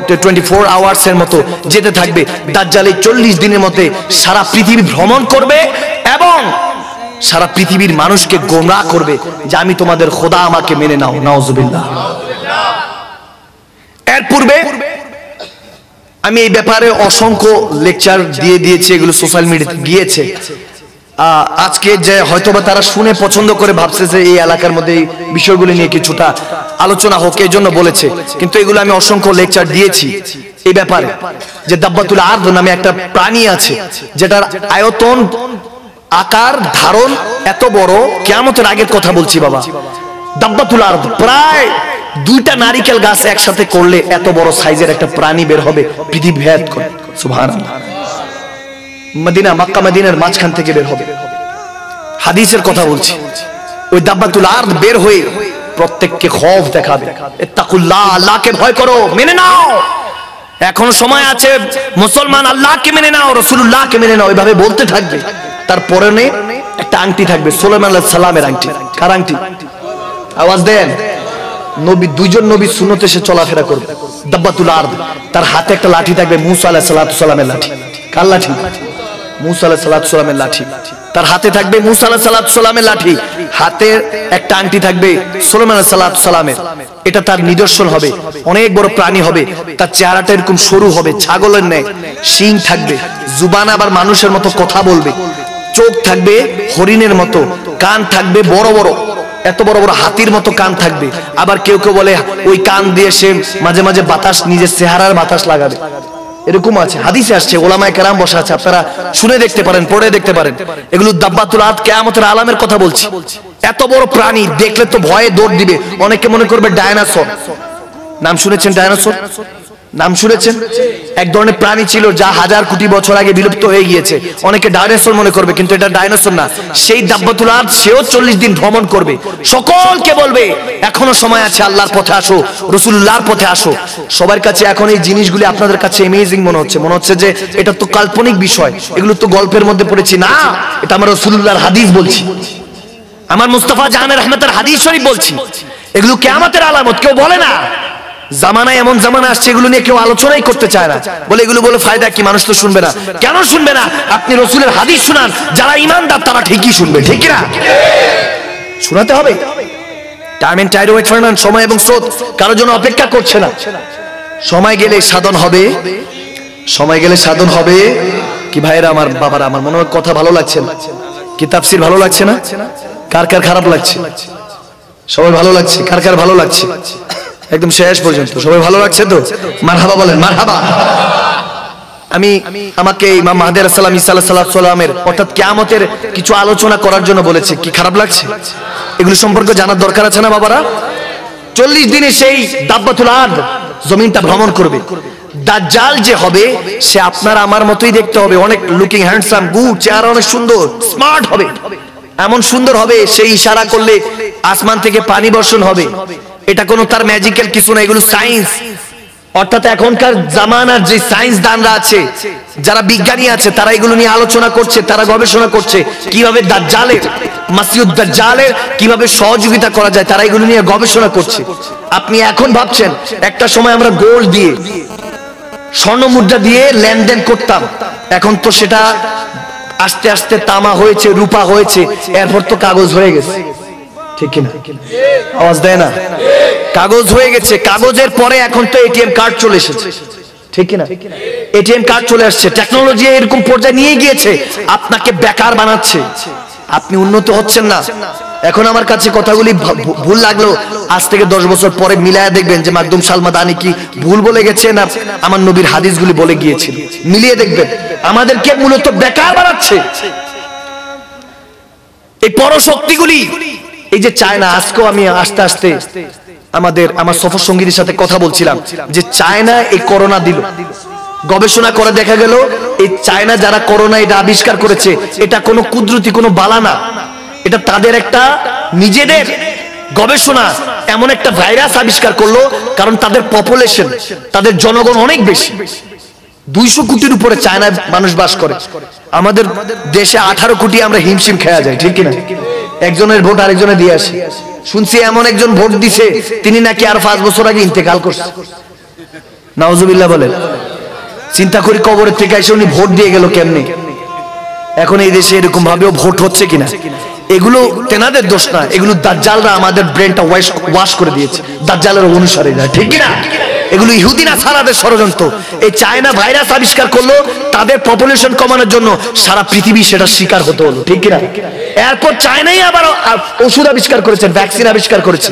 24 আওয়ার্সের মতো যেতে থাকবে। দাজ্জাল এই 40 দিনের মধ্যে সারা পৃথিবী ভ্রমণ করবে এবং সারা পৃথিবীর মানুষকে গোমরাহ করবে যে আমি তোমাদের খোদা, আমাকে মেনে নাও। নাউজুবিল্লাহ। এর পূর্বে আমি এই ব্যাপারে অসংখ্য লেকচার দিয়েছি, এগুলো সোশ্যাল মিডিয়াতে গিয়েছে। আজকে যে হয়তোবা তারা শুনে পছন্দ করে ভাবছে যে এই এলাকার মধ্যে এই বিষয়গুলো নিয়ে কিছুটা আলোচনা হোক, এই জন্য বলেছে। কিন্তু এগুলো আমি অসংখ্য লেকচার দিয়েছি এই ব্যাপারে, যে দাব্বাতুল আরদ নামে একটা প্রাণী আছে যেটার আয়তন, আকার, ধারণ এত বড়, কিয়ামতের আগের কথা বলছি বাবা। দাব্বাতুল আরদ প্রায় 2টা নারিকেল গাছ একসাথে করলে এত বড় সাইজের একটা প্রাণী বের হবে পৃথিবী ভেদ করে। সুবহানাল্লাহ, মদিনা, মক্কা মদিনার মাঝখান থেকে বের হবে। হাদিসের কথা বলছি। ওই দাব্বাতুল আরদ বের হয়ে প্রত্যেককে খৌফ দেখাবে, ইত্তাকুল্লাহ, আল্লাহকে ভয় করো, মেনে নাও। এখনো সময় আছে, মুসলমান আল্লাহকে মেনে নাও, রাসূলুল্লাহকে মেনে নাও, এইভাবে বলতে থাকবে। তার পরনে একটা আংটি থাকবে, সুলাইমান আলাইহিস সালামের আংটি। কার আংটি? আওয়াজ দেন। নবী, 2জন নবী সুন্নতে সে চলাফেরা করবে। দাব্বাতুল আরদ, তার হাতে একটা লাঠি থাকবে, মুসা আলাইহিস সালামের লাঠি। কার লাঠি? মুসা আলাইহিস সালামের লাঠি। তার হাতে থাকবে মুসা আলাইহিস সালামের লাঠি, হাতে একটা আংটি থাকবে সুলাইমান আলাইহিস সালামের। এটা তার নিদর্শন হবে। অনেক বড় প্রাণী হবে, তার চেহারাটা এরকম সরু হবে, ছাগলের ন্যায়, শিং থাকবে, জুবান আবার মানুষের মতো কথা বলবে, চোখ থাকবে হরিণের মতো, কান থাকবে বড় বড়, এত বড় বড় হাতির মতো কান থাকবে। আবার কেউ কেউ বলে ওই কান দিয়ে সে মাঝে মাঝে বাতাস, নিজের চেহারার বাতাস লাগাবে, এরকম আছে, হাদিসে আসছে, ওলামায়ে কেরাম বসা আছে, আপনারা শুনে দেখতে পারেন, পড়ে দেখতে পারেন। এগুলো দাব্বাতুল আরদ, কিয়ামতের আলামের কথা বলছি। এত বড় প্রাণী দেখলে তো ভয়ে দৌড় দিবে। অনেকে মনে করবে ডায়নোসর। নাম শুনেছেন ডায়নোসর? নাম শুনেছেন? এক ধরনের প্রাণী ছিল যা 1000 কোটি বছর আগে বিলুপ্ত হয়ে গিয়েছে। অনেকে ডায়নোসর মনে করবে, কিন্তু এটা ডায়নোসর না। সেই দাব্বাতুল আরদ, সেও 40 দিন ভ্রমণ করবে। সকলকে বলবে এখনো সময় আছে, আল্লাহর পথে আসো, রাসূলুল্লাহর পথে আসো। সবার কাছে এখন এই জিনিসগুলি আপনাদের কাছে অ্যামেজিং মনে হচ্ছে যে এটা তো কাল্পনিক বিষয়, এগুলো তো গল্পের মধ্যে পড়েছি। না, এটা আমার রাসূলুল্লাহর হাদিস বলছি, আমার মুস্তাফা জাহানের রহমতের হাদিস শরীফ বলছি। এগুলো কিয়ামতের আলামত। কেউ বলে না, জামানায় এমন জামানা আসছে এগুলো নিয়ে কেউ আলোচনাই করতে চায় না, বলে এগুলো বলে ফায়দা কি, মানুষ তো শুনবে না। কেন শুনবে না? আপনি রাসূলের হাদিস শুনান, যারা ঈমানদার তারা ঠিকই শুনবে, ঠিক না? শোনাতে হবে। Time and tide wait for none, সময় এবং স্রোত কারোর জন্য অপেক্ষা করছে না। সময় গেলে সাধন হবে, সময় গেলে সাধন হবে। কি ভাইরা আমার, বাবারা আমার, মনে হয় কথা ভালো লাগছে না, কি তাফসীর ভালো লাগছে না? কার কার খারাপ লাগছে? সবাই ভালো লাগছে। কার কার ভালো লাগছে? একদম শেষ পর্যন্ত সবাই ভালো লাগছে তো? মারহাবা বলেন, মারহাবা। আমাকে ইমাম মাহদী আলাইহিস সালাম, ঈসা আলাইহিস সালামের অর্থাৎ কিয়ামতের কিছু আলোচনা করার জন্য বলেছে। কি খারাপ লাগছে? এগুলো সম্পর্কে জানার দরকার আছে না বাবারা? 40 দিনে সেই দাব্বাতুল আরদ জমিনটা ভ্রমণ করবে। দাজ্জাল যে হবে সে আপনার আমার মতোই দেখতে হবে, অনেক লুকিং হ্যান্ডসাম, গুড, চেহারা অনেক সুন্দর, স্মার্ট হবে। এমন সুন্দর হবে সেই ইশারা করলে আসমান থেকে পানি বর্ষণ হবে। এটা কোনো তার ম্যাজিক্যাল কিছু না, এগুলো সায়েন্স। অর্থাৎ এখনকার জামানার যে সায়েন্স দানরা আছে, যারা বিজ্ঞানী আছে, তারা এগুলো নিয়ে আলোচনা করছে, তারা গবেষণা করছে কিভাবে দাজ্জালের মাসিহুদ দাজ্জালের কিভাবে সহযোগিতা করা যায় তারা এগুলো নিয়ে গবেষণা করছে। আপনি এখন ভাবছেন একটা সময় আমরা গোল্ড দিয়ে স্বর্ণ মুদ্রা দিয়ে লেনদেন করতাম, এখন তো সেটা আস্তে আস্তে তামা হয়েছে, রূপা হয়েছে, এরপর তো কাগজ হয়ে গেছে, ঠিক কিনা? আওয়াজ দেয় না? কাগজ হয়ে গেছে, কাগজের পরে এখন তো এটিএম কার্ড চলে এসেছে, ঠিক কিনা? এটিএম কার্ড চলে আসছে, টেকনোলজি এরকম পর্যায়ে নিয়ে গিয়েছে আপনাকে বেকার বানাচ্ছে, আপনি উন্নত হচ্ছেন না। এখন আমার কাছে কথাগুলি ভুল লাগলো, আজ থেকে 10 বছর পরে মিলায়া দেখবেন যে মাকদুম সালমাদানি কি ভুল বলে গেছে না আমার নবীর হাদিসগুলি বলে গিয়েছিল, মিলিয়ে দেখবেন। আমাদেরকে মূলত বেকার বানাচ্ছে এই পরশক্তিগুলি। এই যে চায়না, আজকেও আমি আস্তে আস্তে আমার সফর সঙ্গীদের সাথে কথা বলছিলাম যে চায়না এই করোনা দিল, গবেষণা করে দেখা গেল এই চায়না যারা করোনা এটা আবিষ্কার করেছে এটা কোনো কুদরতি কোনো বালা না, এটা তাদের একটা নিজেদের গবেষণা, এমন একটা ভাইরাস আবিষ্কার করলো, কারণ তাদের পপুলেশন, তাদের জনগণ অনেক বেশি, 200 কোটির উপরে চায়নায় মানুষ বাস করে। আমাদের দেশে 18 কোটি, আমরা হিমশিম খেয়া যায়, ঠিক কিনা? একজনের ভোট আরেকজনে দিয়ে আসে। শুনছি এমন একজন ভোট দিছে তিনি নাকি আর 5 বছর আগে ইন্তেকাল করছে, নাউজুবিল্লাহ বলেন। চিন্তা করি কবরের থেকে এসে উনি ভোট দিয়ে গেল কেমনে। এখন এই দেশে এরকম ভাবেও ভোট হচ্ছে কিনা, এগুলো তেনাদের দোষ না, এগুলো দাজ্জালরা আমাদের ব্রেনটা ওয়াশ করে দিয়েছে, দাজ্জালের অনুসারীরা, ঠিক কিনা? এগুলো ইহুদি নাসারাদের ষড়যন্ত্র। এই চায়না ভাইরাস আবিষ্কার করলো তাদের পপুলেশন কমানোর জন্য, সারা পৃথিবী সেটা শিকার হতে হলো, ঠিক কিনা? এরপর চায়নাই আবার ওষুধ আবিষ্কার করেছে, ভ্যাকসিন আবিষ্কার করেছে,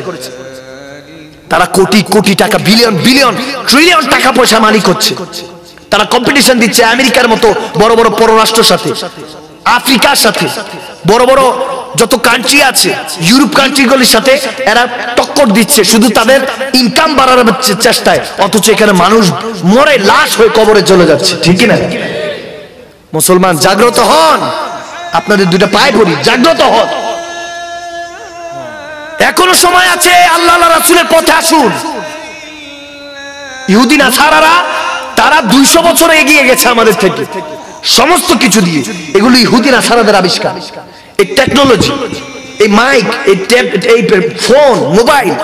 তারা কোটি কোটি টাকা, বিলিয়ন বিলিয়ন ট্রিলিয়ন টাকা পয়সা মালিক হচ্ছে। তারা কম্পিটিশন দিচ্ছে আমেরিকার মতো বড় বড় পররাষ্ট্রের সাথে, আফ্রিকার সাথে, বড় বড় যত কান্ট্রি আছে ইউরোপ কান্ট্রিগুলির সাথে এরা টক্কর দিচ্ছে শুধু তাদের ইনকাম বাড়ানোর চেষ্টায়, অথচ এখানে মানুষ মরে লাশ হয়ে কবরে চলে যাচ্ছে, ঠিক না? মুসলমান জাগ্রত হন, আপনাদের দুইটা পায়ে পড়ি, জাগ্রত হন, এখনো সময় আছে, আল্লাহ রাসূলের পথে আসুন। ইহুদি নাসারারা তারা 200 বছর এগিয়ে গেছে আমাদের থেকে সমস্ত কিছু দিয়ে, এগুলো ইহুদি নাসারাদের আবিষ্কার। এই টেকনোলজি, এই মাইক, এই ফোন, মোবাইল,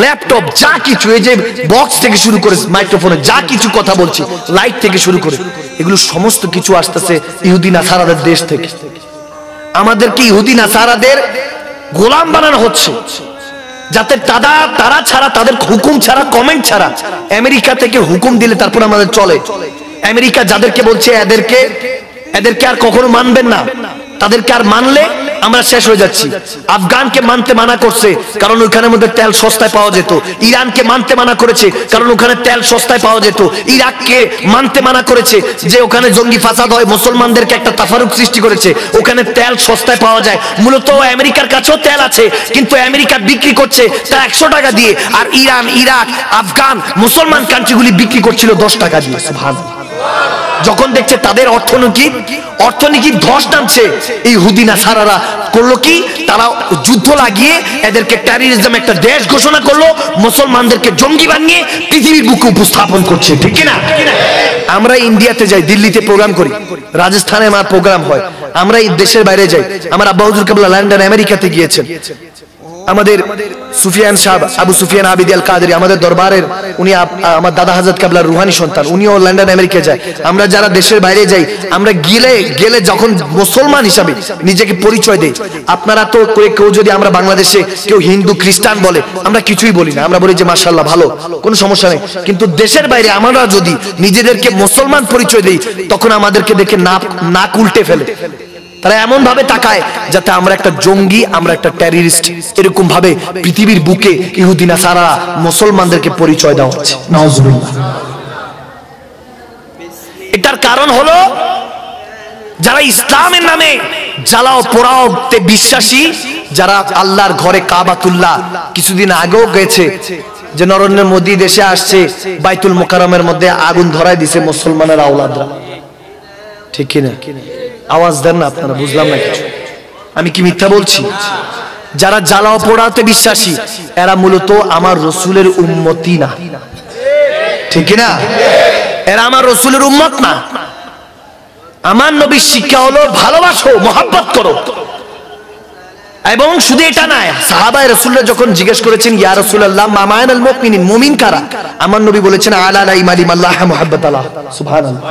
ল্যাপটপ, যা কিছু, এই যে বক্স থেকে শুরু করে মাইক্রোফোনে যা কিছু কথা বলছি, লাইট থেকে শুরু করে, এগুলো সমস্ত কিছু আসতেছে ইহুদি নাসারাদের দেশ থেকে। আমাদেরকে ইহুদি নাসারাদের গোলাম বানানো হচ্ছে, যাতে তারা ছাড়া, তাদের হুকুম ছাড়া, কমেন্ট ছাড়া, আমেরিকা থেকে হুকুম দিলে তারপর আমাদের চলে। আমেরিকা যাদেরকে বলছে এদেরকে আর কখনো মানবেন না, তাদেরকে আর মানলে আমরা শেষ হয়ে যাচ্ছি। আফগানকে মানতে মানা করছে কারণ ওখানের মধ্যে তেল সস্তায় পাওয়া যেত, ইরানকে মানতে মানা করেছে কারণ ওখানে তেল সস্তায় পাওয়া যেত, ইরাককে মানতে মানা করেছে যে ওখানে জঙ্গি ফাসাদ হয়, মুসলমানদেরকে একটা তাফারুক সৃষ্টি করেছে, ওখানে তেল সস্তায় পাওয়া যায়। মূলত আমেরিকার কাছেও তেল আছে, কিন্তু আমেরিকা বিক্রি করছে তা 100 টাকা দিয়ে, আর ইরান, ইরাক, আফগান, মুসলমান কান্ট্রিগুলি বিক্রি করছিল 10 টাকা দিয়ে। সুবহানাল্লাহ। যখন দেখছে তাদের অর্থনীতি ধস নামছে, এই ইহুদি নাসারারা করলো কি, তারা যুদ্ধ লাগিয়ে এদেরকে টেররিজম একটা দেশ ঘোষণা করলো, মুসলমানদেরকে জঙ্গি বানিয়ে পৃথিবীর বুকে উপস্থাপন করছে, ঠিক কিনা? আমরা ইন্ডিয়াতে যাই, দিল্লিতে প্রোগ্রাম করি, রাজস্থানে আমার প্রোগ্রাম হয়, আমরা এই দেশের বাইরে যাই। আমার আব্বা হুজুর কেবলা লন্ডন আমেরিকাতে গিয়েছেন, আমাদের সুফিয়ান সাহেব, আবু সুফিয়ান আবিদ আল কাদেরী, আমাদের দরবারের উনি আমার দাদা হযরত কেবলার রুহানি সন্তান, উনিও লন্ডন আমেরিকা যায়। আমরা যারা দেশের বাইরে যাই, আমরা গেলে যখন মুসলমান হিসাবে নিজেকে পরিচয় দেই, আপনারা তো কেউ যদি আমরা বাংলাদেশে কেউ হিন্দু খ্রিস্টান বলে, আমরা কিছুই বলি না, আমরা বলি যে মাশাআল্লাহ ভালো, কোনো সমস্যা নেই। কিন্তু দেশের বাইরে আমরা যদি নিজেদেরকে মুসলমান পরিচয় দেই, তখন আমাদেরকে দেখে নাক উল্টে ফেলে, তারা এমন ভাবে তাকায় যাতে আমরা একটা জঙ্গি, আমরা একটা টেররিস্ট, এরকম ভাবে পৃথিবীর বুকে ইহুদি নাসারা মুসলমানদেরকে পরিচয় দেওয়া হচ্ছে। নাউজুবিল্লাহ। এটার কারণ হলো যারা ইসলামের নামে জ্বালাও পোড়াওতে বিশ্বাসী, যারা আল্লাহর ঘরে কাবাতুল্লাহ কিছুদিন আগেও গেছে, যে নরেন্দ্র মোদী দেশে আসছে, বাইতুল মুকাররমের মধ্যে আগুন ধরায় দিছে মুসলমানের আওলাদরা, ঠিক কিনা? আওয়াজ দেন না আপনারা, বুঝলাম না কিছু, আমি কি মিথ্যা বলছি? যারা জ্বালাও পোড়াতে বিশ্বাসী এরা মূলত আমার রসুলের উম্মতি না, ঠিক না? এরা আমার রসুলের উম্মত না। আমার নবীর শিক্ষা হলো ভালোবাসো, মহব্বত করো। এবং শুধু এটা নয়, সাহাবায়ে রাসূলুল্লাহ যখন জিজ্ঞেস করেছেন ইয়া রাসূলুল্লাহ মা মা'নাল মুমিনিন, মুমিন কারা, আমার নবী বলেছেন আলা ইমানি আল্লাহ মুহাব্বাতাল্লাহ, সুবহানাল্লাহ,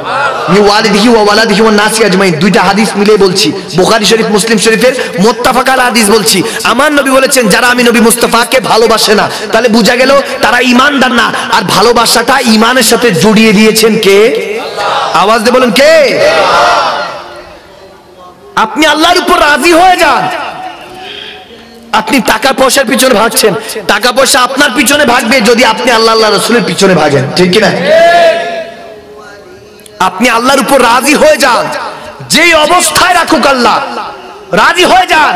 নি ওয়ালিদিহি ওয়া ওয়ালাদিহি ওয়ান নাসি আজমাইন। দুইটা হাদিস মিলে বলছি, বুখারী শরীফ মুসলিম শরীফের মুত্তাফাক আলাইহি হাদিস বলছি। আমার নবী বলেছেন যারা আমি নবী মুস্তাফাকে ভালোবাসে না, তাহলে বোঝা গেল তারা ঈমানদার না। আর ভালোবাসাটা ঈমানের সাথে জড়িয়ে দিয়েছেন কে? আওয়াজ দিয়ে বলেন কে? আপনি আল্লাহর উপর রাজি হয়ে যান। আপনি টাকা পয়সার পিছনে ভাগছেন, টাকা পয়সা আপনার পিছনে ভাগবে যদি আপনি আল্লাহ আল্লাহ রাসূলের পিছনে ভাগেন, ঠিক কি না? আপনি আল্লাহর উপর রাজি হয়ে যান, যেই অবস্থায় রাখুক আল্লাহ, রাজি হয়ে যান।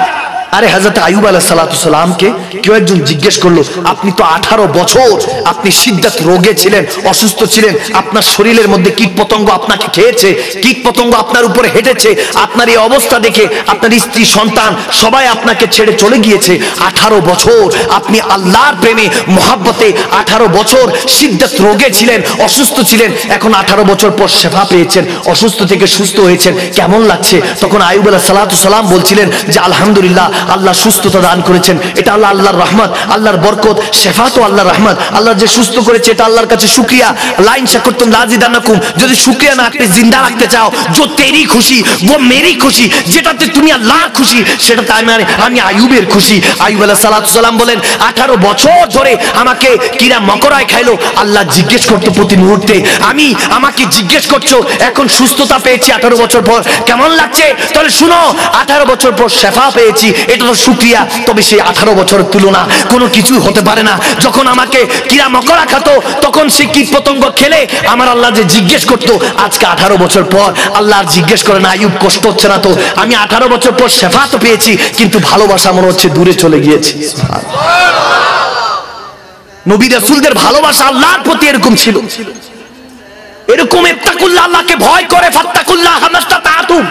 আরে হযরত আইয়ুব আলাইহিস সালাতু সালামকে কেউ একজন জিজ্ঞেস করলো, আপনি তো 18 বছর আপনি শিদ্দাত রোগে ছিলেন, অসুস্থ ছিলেন, আপনার শরীরের মধ্যে কীটপতঙ্গ আপনাকে খেয়েছে, কীটপতঙ্গ আপনার উপরে হেঁটেছে, আপনার এই অবস্থা দেখে আপনার স্ত্রী সন্তান সবাই আপনাকে ছেড়ে চলে গিয়েছে। 18 বছর আপনি আল্লাহর প্রেমে মহব্বতে 18 বছর শিদ্দাত রোগে ছিলেন, অসুস্থ ছিলেন, এখন 18 বছর পর শেফা পেয়েছেন, অসুস্থ থেকে সুস্থ হয়েছেন, কেমন লাগছে? তখন আইয়ুব আলাইহিস সালাতু সালাম বলছিলেন যে আলহামদুলিল্লাহ, আল্লাহ সুস্থতা দান করেছেন, এটা আল্লাহর রহমত, আল্লাহর বরকত, শেফা তো আল্লাহর রহমত, আল্লাহ যে সুস্থ করেছে এটা আল্লাহর কাছে শুকরিয়া। লাইন শাকরতুম লাযিদান্নাকুম, যদি শুকরিয়া না করে জিন্দা রাখতে চাও, जो तेरी खुशी वो मेरी खुशी, যেটাতে তুমি আল্লাহ খুশি সেটাতে আমি আইয়ুবের খুশি। আইয়ুব আলাইহিস সালাতু সালাম বলেন 18 বছর ধরে আমাকে কিরা মকরায় খাইলো, আল্লাহ জিজ্ঞেস করতো প্রতি মুহূর্তে, আমাকে জিজ্ঞেস করছো এখন সুস্থতা পেয়েছি 18 বছর পর, কেমন লাগছে? তাহলে শুনো, 18 বছর পর শেফা পেয়েছি, এটা তো শুকরিয়া। তবে সেই 18 বছরের তুলনা কোনো কিছু হতে পারে না। যখন আমাকে কিরা মকরা খাতো, তখন সে কীট পতঙ্গ খেলে আমার আল্লাহ যে জিজ্ঞেস করতো, আজকে 18 বছর পর আল্লাহ আর জিজ্ঞেস করে না, আইয়ুব কষ্ট হচ্ছে না তো? আমি 18 বছর পর শেফা তো পেয়েছি, কিন্তু ভালোবাসা মনে হচ্ছে দূরে চলে গিয়েছে। নবী রাসূলদের ভালোবাসা আল্লাহর প্রতি এরকম ছিল, এরকম ইত্তাকুল্লাহ, আল্লাহকে ভয় করে, ফাত্তাকুল্লাহ মাস্তাতাতুম,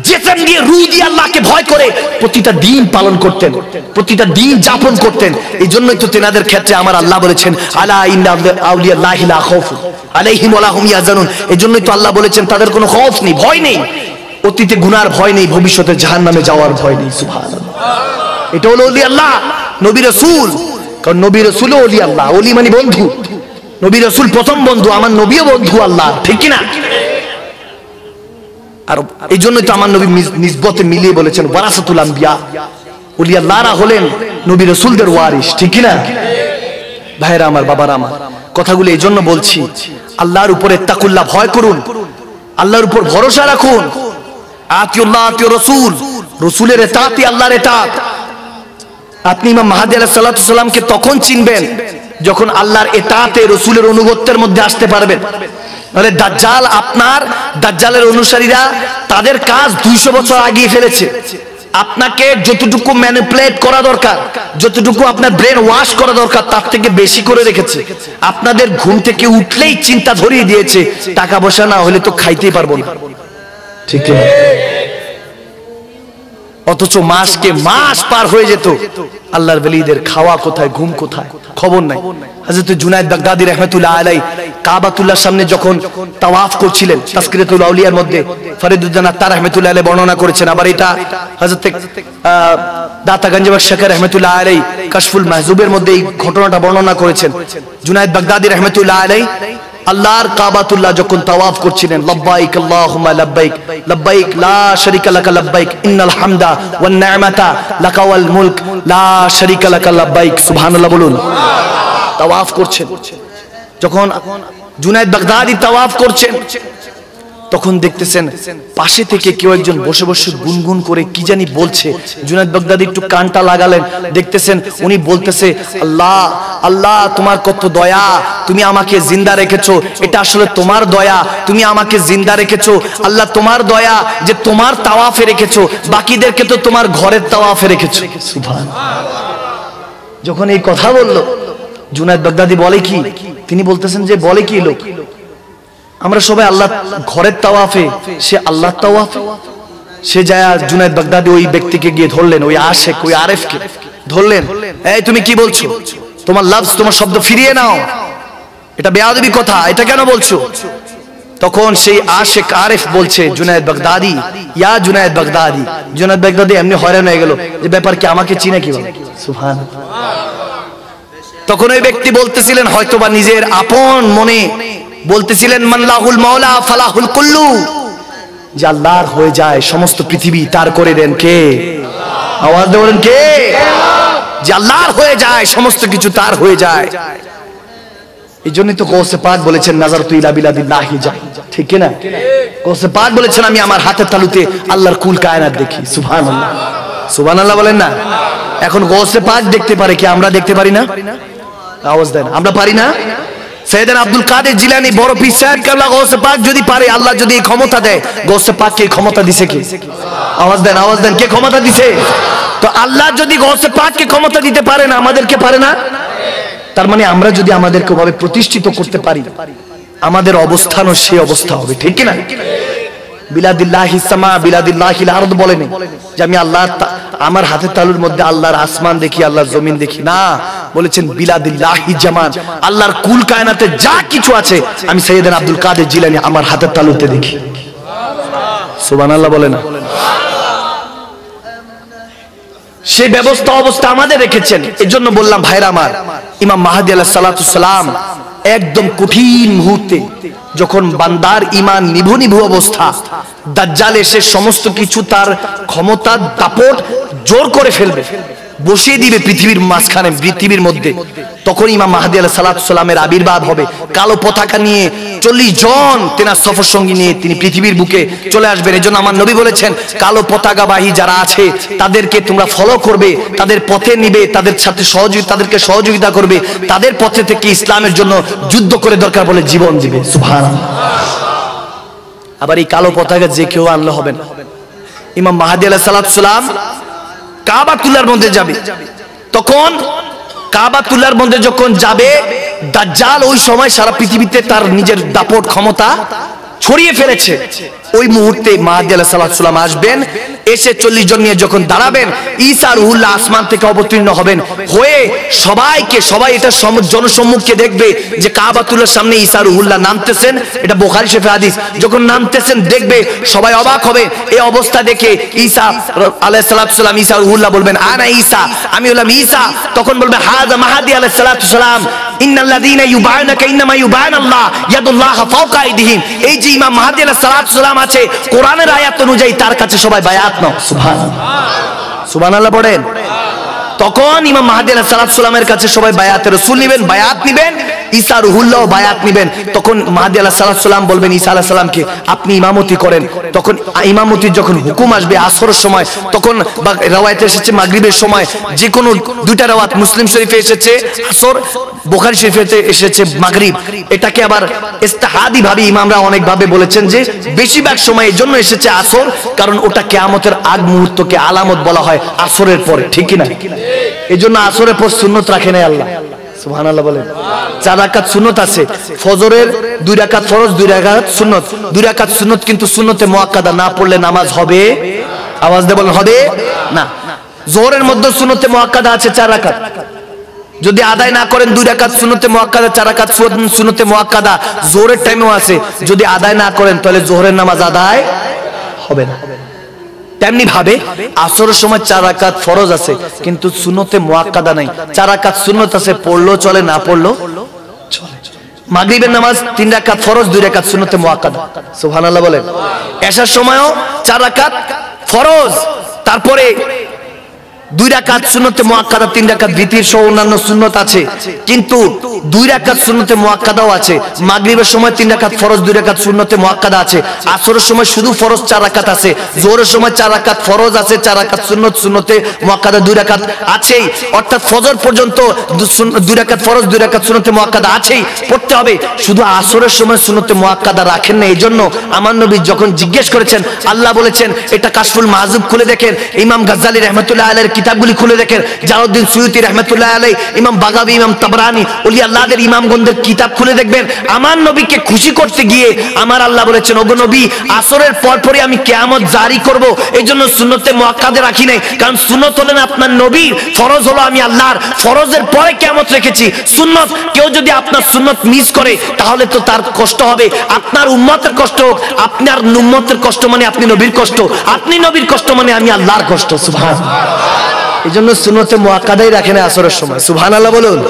জেসম দিয়ে রূহ দিয়ে আল্লাহকে ভয় করে প্রতিটা দিন পালন করতেন, প্রতিটা দিন যাপন করতেন। এই জন্যই তো তেনাদের ক্ষেত্রে আমার আল্লাহ বলেছেন আলা ইন্না আউলিয়াল্লাহি লা খাউফুন আলাইহিম ওয়া লা হুম ইয়াহজানুন। এই জন্যই তো আল্লাহ বলেছেন তাদের কোনো খৌফ নেই, ভয় নেই, অতীতে গুনার ভয় নেই, ভবিষ্যতে জাহান্নামে যাওয়ার ভয় নেই। সুবহানাল্লাহ, এটা হলো ওলি আল্লাহ, নবী রাসূল। কারণ নবী রাসূলও ওলি আল্লাহ, ওলি মানে বন্ধু। নবী রাসূল প্রথম বন্ধু, আমার নবীও বন্ধু আল্লাহ, ঠিক কি না? আর এই জন্যই তো আমার নবী নিসবতে মিলিয়ে বলেছেন ওয়ারাসাতুল আম্বিয়া, ওলি আল্লাহরা হলেন নবী রাসূলদের ওয়ারিস, ঠিক কি না? ভাইরা আমার, বাবারা আমার, কথাগুলো এই জন্য বলছি, আল্লাহর উপরে তাকুল্লাহ, ভয় করুন, আল্লাহর উপর ভরসা রাখুন। আতিউল্লাহ আতিউ রাসূল, রাসূলের ইতাআতি আল্লাহর ইতাআত। আপনি ইমাম মাহদী আলাইহিস সালাতু সালামকে তখন চিনবেন যখন আল্লাহর ইতাআতে রাসূলের অনুগত্যের মধ্যে আসতে পারবেন। মানে দাজ্জাল, আপনার দাজ্জালের অনুসারীরা তাদের কাজ 200 বছর আগিয়ে ফেলেছে। আপনাকে যতটুকু ম্যানিপুলেট করা দরকার, যতটুকু আপনার ব্রেন ওয়াশ করা দরকার, তার থেকে বেশি করে রেখেছে। আপনাদের ঘুম থেকে উঠলেই চিন্তা ধরিয়ে দিয়েছে টাকা পয়সা না হলে তো খাইতেই পারবো না, ঠিক না? অথচ মাসকে মাস পার হয়ে যেত, আল্লাহর ওলিদের খাওয়া কোথায়, ঘুম কোথায়, খবর নাই। হযরত জুনায়েদ বাগদাদী রাহমাতুল্লাহ আলাইহি কাবাতুল্লাহর সামনে যখন তাওয়াফ করছিলেন, তাসকিরাতুল আউলিয়ার মধ্যে ফরিদুদ্দীন আত্তার রাহমাতুল্লাহ আলাইহি বর্ণনা করেছেন। আবার এটা হযরত দাতা গঞ্জবাক শাকর রাহমাতুল্লাহ আলাইহি কাশফুল মাহজুবের মধ্যে এই ঘটনাটা বর্ণনা করেছেন। জুনায়েদ বাগদাদী রাহমাতুল্লাহ আলাইহি আল্লাহর কাবাতুল্লাহ যখন তাওয়াফ করছিলেন, লব্বাইক আল্লাহুম্মা লব্বাইক, লব্বাইক লা শারীকা লাকা লব্বাইক, ইন্নাল হামদা ওয়ান নি'মাতা লাকা ওয়াল মুলক লা শারীকা লাকা লব্বাইক, সুবহানাল্লাহ বলুন। তাওয়াফ করছেন, যখন জুনায়েদ বাগদাদী তাওয়াফ করছেন, তখন দেখতেছেন পাশে থেকে কেউ একজন বসে বসে গুনগুন করে কি জানি বলছে। জুনায়েদ বাগদাদী একটু কানটা লাগালেন, দেখতেছেন উনি বলতেছে আল্লাহ আল্লাহ তোমার কত দয়া, তুমি আমাকে জিন্দা রেখেছো, এটা আসলে তোমার দয়া, তুমি আমাকে জিন্দা রেখেছো আল্লাহ, তোমার দয়া যে তোমার তাওয়াফে রেখেছো, বাকিদেরকে তো তোমার ঘরের তাওয়াফে রেখেছো। সুবহানাল্লাহ। যখন এই কথা বলল, জুনায়েদ বাগদাদী বলে কি, তিনি বলতেছেন যে বলে কি লোক, আমরা সবাই আল্লাহ ঘরের তাওয়াফে, সে আল্লাহর তাওয়াফে। সে যায় জুনায়েদ বাগদাদী ওই ব্যক্তিকে গিয়ে ধরলেন, ওই আশেক, ওই আরেফকে ধরলেন, এই তুমি কি বলছো, তোমার লফজ, তোমার শব্দ ফিরিয়ে নাও, এটা বেয়াদবি কথা, এটা কেন বলছো? তখন সেই আশেক আরিফ বলছে জুনায়েদ বাগদাদি, ইয়া জুনায়েদ বাগদাদি। জুনায়েদ বাগদাদি এমনি হয়রান হয়ে গেল যে ব্যাপার কি, আমাকে চিনে কিভাবে? সুবহানাল্লাহ। তখন ওই ব্যক্তি বলতেছিলেন, হয়তোবা নিজের আপন মনে বলতেছিলেন, মান লাহুল মাওলা ফালাহুল কুল্লু, যে আল্লাহর হয়ে যায় সমস্ত পৃথিবী তার করে দেন কে? আওয়াজ দিয়ে বলেন কে? যে আল্লাহর হয়ে যায় সমস্ত কিছু তার হয়ে যায়। এই জন্যই তো গৌসে পাক বলেছেন নাজারতু ইলা বিলাদিল্লাহি যা, ঠিক কি না? গৌসে পাক বলেছেন আমি আমার হাতের তালুতে আল্লাহর কুল কায়নাত দেখি। সুবহানাল্লাহ, সুবহানাল্লাহ বলেন না। এখন গৌসে পাক দেখতে পারে কি, আমরা দেখতে পারি না? আওয়াজ দেন, আমরা পারি না? সৈয়দনা আব্দুল কাদের জিলানী বড় পীর সাহেব কেবলা গৌসে পাক যদি পারে, আল্লাহ যদি এই ক্ষমতা দেয়, গৌসে পাককে ক্ষমতা দিছে কে? আওয়াজ দেন, আওয়াজ দেন, কে ক্ষমতা দিছে? তো আল্লাহ যদি গৌসে পাককে ক্ষমতা দিতে পারে না, আমাদেরকে পারে না? তার মানে আমরা যদি আমাদেরকে ওভাবে প্রতিষ্ঠিত করতে পারি, আমাদের অবস্থানও সেই অবস্থা হবে, ঠিক কি না? বিলাদিল্লাহি সামা বিলাদিল্লাহিল আরদ বলেন যে আমি আল্লাহ আমার হাতের তালুর মধ্যে আল্লাহর আসমান দেখি, আল্লাহর জমিন দেখি না, বলেছেন বিলাদিল্লাহি জামান, আল্লাহর কুল কায়নাতে যা কিছু আছে আমি সৈয়দনা আব্দুল কাদের জিলানী আমার হাতের তালুতে দেখি। সুবহানাল্লাহ বলেন। সেই ব্যবস্থা অবস্থা আমাদের রেখেছেন। এজন্য বললাম ভাইরা আমার, ইমাম মাহদী আলাইহিস সালাতু সালাম একদম কঠিন মুহূর্তে যখন বান্দার ঈমান নিভু নিভু অবস্থা, দাজ্জাল এসে সমস্ত কিছু তার ক্ষমতার দাপট জোর করে ফেলবে, বসিয়ে দিবে পৃথিবীর মাঝখানে, পৃথিবীর মধ্যে, তখন ইমাম মাহদী আলাইহিস সালাতু সালামের আবির্ভাব হবে। কালো পতাকা নিয়ে 40 জন তেনার সফর সঙ্গী নিয়ে তিনি পৃথিবীর বুকে চলে আসবেন। এজন্য আমার নবী বলেছেন, কালো পতাকাবাহী যারা আছে তাদেরকে তোমরা ফলো করবে, তাদের পথে নিবে, তাদের সাথে তাদেরকে সহযোগিতা করবে, তাদের পথে থেকে ইসলামের জন্য যুদ্ধ করে দরকার বলে জীবন দিবে। সুবহানাল্লাহ। আবার এই কালো পতাকা যে কেউ আনলে হবে না। ইমাম মাহদী আলাইহিস সালাতু সালাম কাবাতুল্লাহর মধ্যে যাবে, তখন কাবাতুল্লাহর মধ্যে যখন যাবে, দাজ্জাল ওই সময় সারা পৃথিবীতে তার নিজের দাপট ক্ষমতা ছড়িয়ে ফেলেছে। ওই মুহূর্তে মাহদী আলাইহিস সালাতু সালাম আসবেন, এসে 40 জন নিয়ে যখন দাঁড়াবেন, ঈসা রুহুল্লাহ আসমান থেকে অবতীর্ণ হবেন, হয়ে সবাই এটা জনসম্মুখে দেখবে যে কাবাতুল্লাহর সামনে ঈসা রুহুল্লাহ নামতেছেন। এটা বুখারী শরীফের হাদিস। যখন নামতেছেন দেখবে, সবাই অবাক হবে। এই অবস্থা দেখে ঈসা আলাইহিস সালাতু সালাম, ঈসা রুহুল্লাহ বলবেন, আনা ঈসা, আমি হলাম ঈসা। তখন বলবে, হাযা মাহদী আলাইহিস সালাতু সালাম, ইন্নাল্লাযীনা ইউবায়ুনাকা ইন্নামা ইউবায়ুনাল্লাহ ইয়াদুল্লাহ ফাওকা আইদিহিম। এই যে ইমাম মাহদী আলাইহিস সালাতু সালাম আছে, কোরআনের আয়াত অনুযায়ী তার কাছে সবাই বায়াত নাও। সুবহানাল্লাহ, সুবহানাল্লাহ পড়েন। তখন ইমাম মাহদী আলাইহিস সালাতু সালামের কাছে সবাই বায়াতে রাসূল নেবেন, বায়াত নেবেন, ঈসা রুহুল্লাহ বায়াত নেবেন। তখন মাহদী আলাইহিস সালাতু সালাম বলবেন ঈসা আলাইহিস সালামকে, আপনি ইমামতি করেন। তখন ইমামতির যখন হুকুম আসবে আসরের সময়, তখন রওয়ায়াতে এসেছে মাগরিবের সময়, যে কোনো দুইটা রওয়ায়াত, মুসলিম শরীফে এসেছে আসর, বুখারী শরীফে এসেছে মাগরিব। এটাকে আবার ইস্তিহাদি ভাবে ইমামরা অনেক ভাবে বলেছেন যে বেশিরভাগ সময় এই জন্য এসেছে আসর, কারণ ওটা কিয়ামতের আগ মুহূর্তকে আলামত বলা হয় আসরের পরে, ঠিক কি না? এজন্য আসরের পর সুন্নত রাখে নাই আল্লাহ। সুবহানাল্লাহ বলেন। 4 রাকাত সুন্নত আছে, ফজরের 2 রাকাত ফরজ, 2 রাকাত সুন্নত। 2 রাকাত সুন্নত কিন্তু সুন্নতে মুআক্কাদা না পড়লে নামাজ হবে? আওয়াজ দিয়ে বলেন, হবে না। যোহরের মধ্যে সুন্নতে মুআক্কাদা আছে 4 রাকাত, যদি আদায় না করেন 2 রাকাত সুন্নতে মুআক্কাদা, 4 রাকাত সুন্নতে মুআক্কাদা যোহরের টাইমেও আছে, যদি আদায় না করেন তাহলে যোহরের নামাজ আদায় হবে না। তেমনি ভাবে আসরের সময় 4 রাকাত ফরজ আছে কিন্তু সুন্নতে মুআক্কাদা নাই, 4 রাকাত সুন্নত আছে, পড়লো চলে, না পড়লো চলে। মাগরিবের নামাজ 3 রাকাত ফরজ, 2 রাকাত সুন্নতে মুআক্কাদা। সুবহানাল্লাহ বলেন। এশার সময়ও 4 রাকাত ফরজ, তারপরে 2 রাকাত সুন্নতে মুআক্কাদা, 3 রাকাত ভিতর সহ অন্যান্য সুন্নত আছে, কিন্তু 2 রাকাত সুন্নতে মুআক্কাদাও আছে। মাগরিবের সময় 3 রাকাত ফরজ, 2 রাকাত সুন্নতে মুআক্কাদা আছে। আসরের সময় শুধু ফরজ 4 রাকাত আছে। যোহরের সময় 4 রাকাত ফরজ আছে, 4 রাকাত সুন্নত, সুন্নতে মুআক্কাদা 2 রাকাত আছেই। অর্থাৎ ফজর পর্যন্ত 2 রাকাত ফরজ, 2 রাকাত সুন্নতে মুআক্কাদা আছেই, পড়তে হবে। শুধু আসরের সময় সুন্নতে মুআক্কাদা রাখেন না। এইজন্য আমার নবী যখন জিজ্ঞেস করেছেন, আল্লাহ বলেছেন, এটা কাশফুল মাহজুব খুলে দেখেন, ইমাম গাজ্জালী রাহমাতুল্লাহ আলাইহির কিতাবগুলি খুলে দেখেন, জালালউদ্দিন সুয়ুতী রাহমাতুল্লাহ আলাইহি, ইমাম বাগাবী, ইমাম তাবরানী, ওলি আল্লাহদের ইমামগণদের কিতাব খুলে দেখবেন, আমার নবীকে খুশি করতে গিয়ে আমার আল্লাহ বলেছেন, ওগো নবী, আসরের পরপরই আমি কিয়ামত জারি করব, এইজন্য সুন্নতে মুআক্কাদা রাখি নাই। কারণ সুন্নত হলেন আপনার নবীর, ফরজ হলো আমি আল্লাহর। ফরজের পরে কিয়ামত রেখেছি। সুন্নত, কেউ যদি আপনার সুন্নত মিস মিস করে তাহলে তো তার কষ্ট হবে। আপনার উম্মতের কষ্ট হোক, আপনার উম্মতের কষ্ট মানে আপনি নবীর কষ্ট, আপনি নবীর কষ্ট মানে আমি আল্লাহর কষ্ট। সুবহানাল্লাহ। এই জন্য সুন্নতে মুআক্কাদাই রাখেন আসরের সময়। সুবহানাল্লাহ বলুন।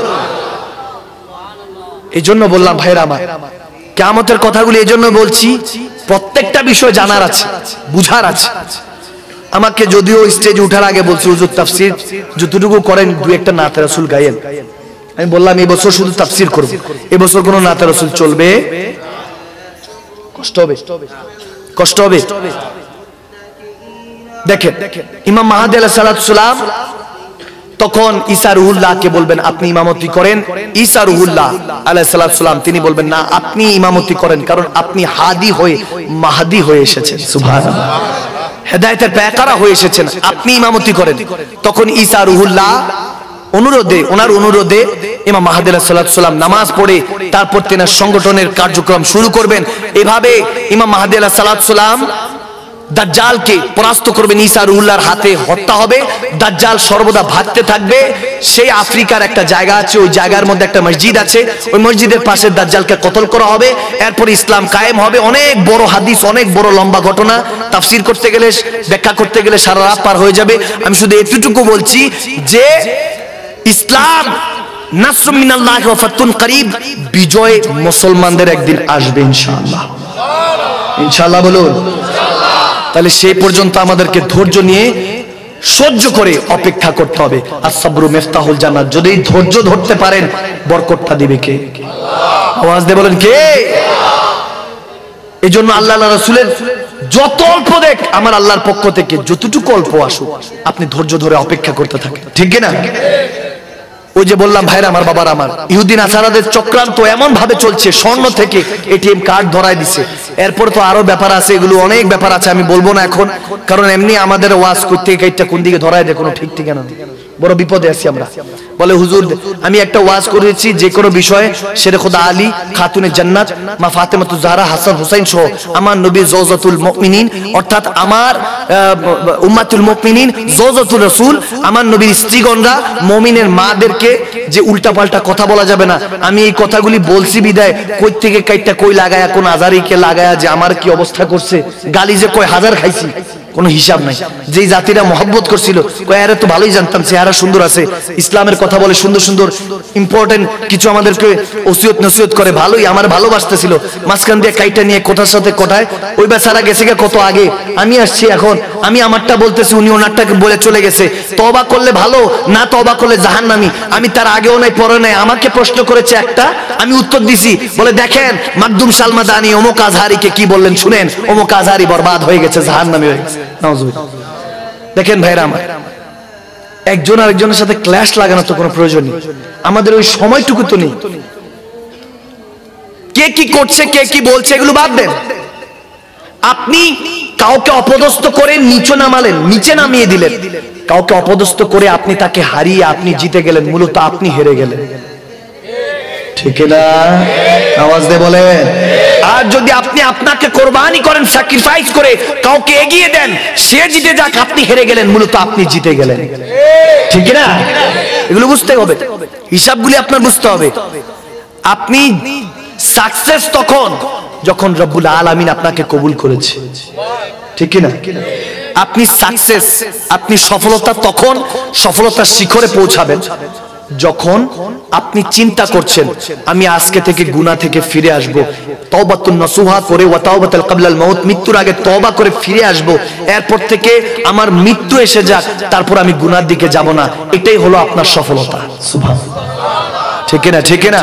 এই জন্য বললাম ভাইরা আমার, কিয়ামতের কথাগুলি এই জন্য বলছি, প্রত্যেকটা বিষয় জানার আছে, বুঝার আছে। আমাকে যদিও স্টেজে উঠার আগে বলছে হুজুর তাফসীর যতটুকু করেন দুই একটা নাতে রাসূল গায়েন। আমি বললাম এই বছর শুধু তাফসীর করব, এই বছর কোনো নাতে রাসূল চলবে? কষ্ট হবে, কষ্ট হবে। দেখেন ইমাম মাহদী আলাইহিস সালাম তখন ঈসা রুহুল্লাহকে বলবেন আপনি ইমামতি করেন। ঈসা রুহুল্লাহ আলাইহিস সালাম তিনি বলবেন না, আপনি ইমামতি করেন, কারণ আপনি হাদি হয়ে মাহদি হয়ে এসেছেন। সুবহানাল্লাহ। হেদায়েতের পেয়াকারা হয়ে এসেছেন, আপনি ইমামতি করেন। তখন ঈসা রুহুল্লাহ ওনার অনুরোধে ইমাম মাহদী আলাইহিস সালাম নামাজ পড়ে তারপর তেনার সংগঠনের কার্যক্রম শুরু করবেন। এভাবে ইমাম মাহদী আলাইহিস সালাম দাজ্জালকে পরাস্ত করবেন। ঈসা রুহুল্লাহর হাতে হত্যা হবে, দাজ্জাল সর্বদা ভাগতে থাকবে। সেই আফ্রিকার একটা জায়গা আছে, ওই জায়গার মধ্যে একটা মসজিদ আছে, ওই মসজিদের পাশে দাজ্জালকে কতল করা হবে, এরপর ইসলাম কায়েম হবে। অনেক বড় হাদিস, অনেক বড় লম্বা ঘটনা, তাফসীর করতে গেলে ব্যাখ্যা করতে গেলে সারা রাত পার হয়ে যাবে। আমি শুধু এতটুকু বলছি যে ইসলাম নাসরুম মিনাল্লাহি ওয়া ফাতুন করিব, বিজয় মুসলমানদের একদিন আসবে ইনশাআল্লাহ। ইনশাআল্লাহ বলুন। তাহলে সেই পর্যন্ত আমাদেরকে ধৈর্য নিয়ে সহ্য করে অপেক্ষা করতে হবে। as-sabru মিফতাহুল জান্নাত। যদি ধৈর্য ধরতে পারেন বরকতটা দিবে কে? আওয়াজ দিয়ে বলেন কে? এই জন্য আল্লাহ রাসূলের যত অল্প দেখ আমার আল্লাহর পক্ষ থেকে যতটুকু অল্প আসুক আপনি ধৈর্য ধরে অপেক্ষা করতে থাকেন, ঠিক কি না? ওই যে বললাম ভাইরা আমার, বাবার আমার, ইহুদি নাসারাদের চক্রান্ত এমন ভাবে চলছে, স্বর্ণ থেকে এটিএম কার্ড ধরায় দিছে। এরপর তো আরো ব্যাপার আছে, এগুলো অনেক ব্যাপার আছে, আমি বলবো না এখন, কারণ এমনি আমাদের ওয়াজ করতে গিয়ে কোন দিকে ধরায় দেয় কোনো ঠিক ঠিকানা নেই, বড় বিপদে আছি আমরা। বলে হুজুর আমি একটা ওয়াজ করেছি যে কোনো বিষয়ে, শেরে খোদা আলী, খাতুনে জান্নাত, মা ফাতেমাতুজ জাহরা, হাসান হুসাইন সহ আমার নবী জওজাতুল মুমিনিন, অর্থাৎ আমার উম্মাতুল মুমিনিন, জওজাতুর রাসূল, আমার নবীর স্ত্রীগণরা, মুমিনের মাদেরকে যে উল্টাপাল্টা কথা বলা যাবে না। আমি এই কথাগুলি বলছি বিদায় কই থেকে কাইটা কই লাগায়া, কোন আজারিকে লাগায়া যে আমার কি অবস্থা করছে, গালি যে কয় হাজার খাইছি কোনো হিসাব নাই। যেই জাতিরা মহব্বত করছিল, কয়ারে তো ভালোই জানতাম চেহারা সুন্দর আছে, ইসলামের কথা বলে সুন্দর সুন্দর ইম্পর্টেন্ট কিছু আমাদেরকে ওসিয়ত নসিহত করে, ভালোই আমার ভালোবাসতেছিল। মাঝখান দিয়ে কাইটা নিয়ে কোথার সাথে কোথায়, ওই বেচারা গেছে গে কত আগে, আমি আসছি এখন, আমি আমারটা বলতেছি, উনি ওনারটাকে বলে চলে গেছে। তওবা করলে ভালো, না তওবা করলে জাহান্নামী। আমি তার আগেও নাই পরে নাই, আমাকে প্রশ্ন করেছে একটা, আমি উত্তর দিছি, বলে দেখেন মাকদুম সালমাদানি অমুক আজহারিকে কি বললেন শুনেন, অমুক আজহারি বরবাদ হয়ে গেছে, জাহান্নামী হয়ে গেছে। দেখেন ভাইরা আমার, একজন আরেকজনের সাথে ক্ল্যাশ লাগানোর তো কোনো প্রয়োজন নেই, আমাদের ওই সময়টুকু তো নেই। কে কি করছে, কে কি বলছে এগুলো বাদ দেন। আপনি কাউকে অপদস্থ করে নিচে নামালেন, নিচে নামিয়ে দিলেন, কাউকে অপদস্থ করে আপনি তাকে হারিয়ে আপনি জিতে গেলেন, মূলত আপনি হেরে গেলেন, ঠিক না? আওয়াজ দিয়ে বলেন। আর যদি আপনি আপনাকে কোরবানি করেন, স্যাক্রিফাইস করে কাউকে এগিয়ে দেন, সে জিতে যাক, আপনি হেরে গেলেন, মূলত আপনি জিতে গেলেন, ঠিক না? এগুলো বুঝতে হবে, হিসাবগুলি আপনার বুঝতে হবে। আপনি সাকসেস তখন যখন রব্বুল আলামিন আপনাকে কবুল করেছে, ঠিক না? আপনি সাকসেস, আপনি সফলতা তখন, সফলতার শিখরে পৌঁছাবেন যখন আপনি চিন্তা করছেন আমি আজকে থেকে গুনাহ থেকে ফিরে আসব, তওবাতুন নসুহা করে, ওয়া তাওবাতুল ক্বাবলাল মাউত, মৃত্যুর আগে তওবা করে ফিরে আসব, এরপর থেকে আমার মৃত্যু এসে যাক, তারপর আমি গুনার দিকে যাব না। এটাই হলো আপনার সফলতা। সুবহানাল্লাহ, ঠিক না? ঠিক না?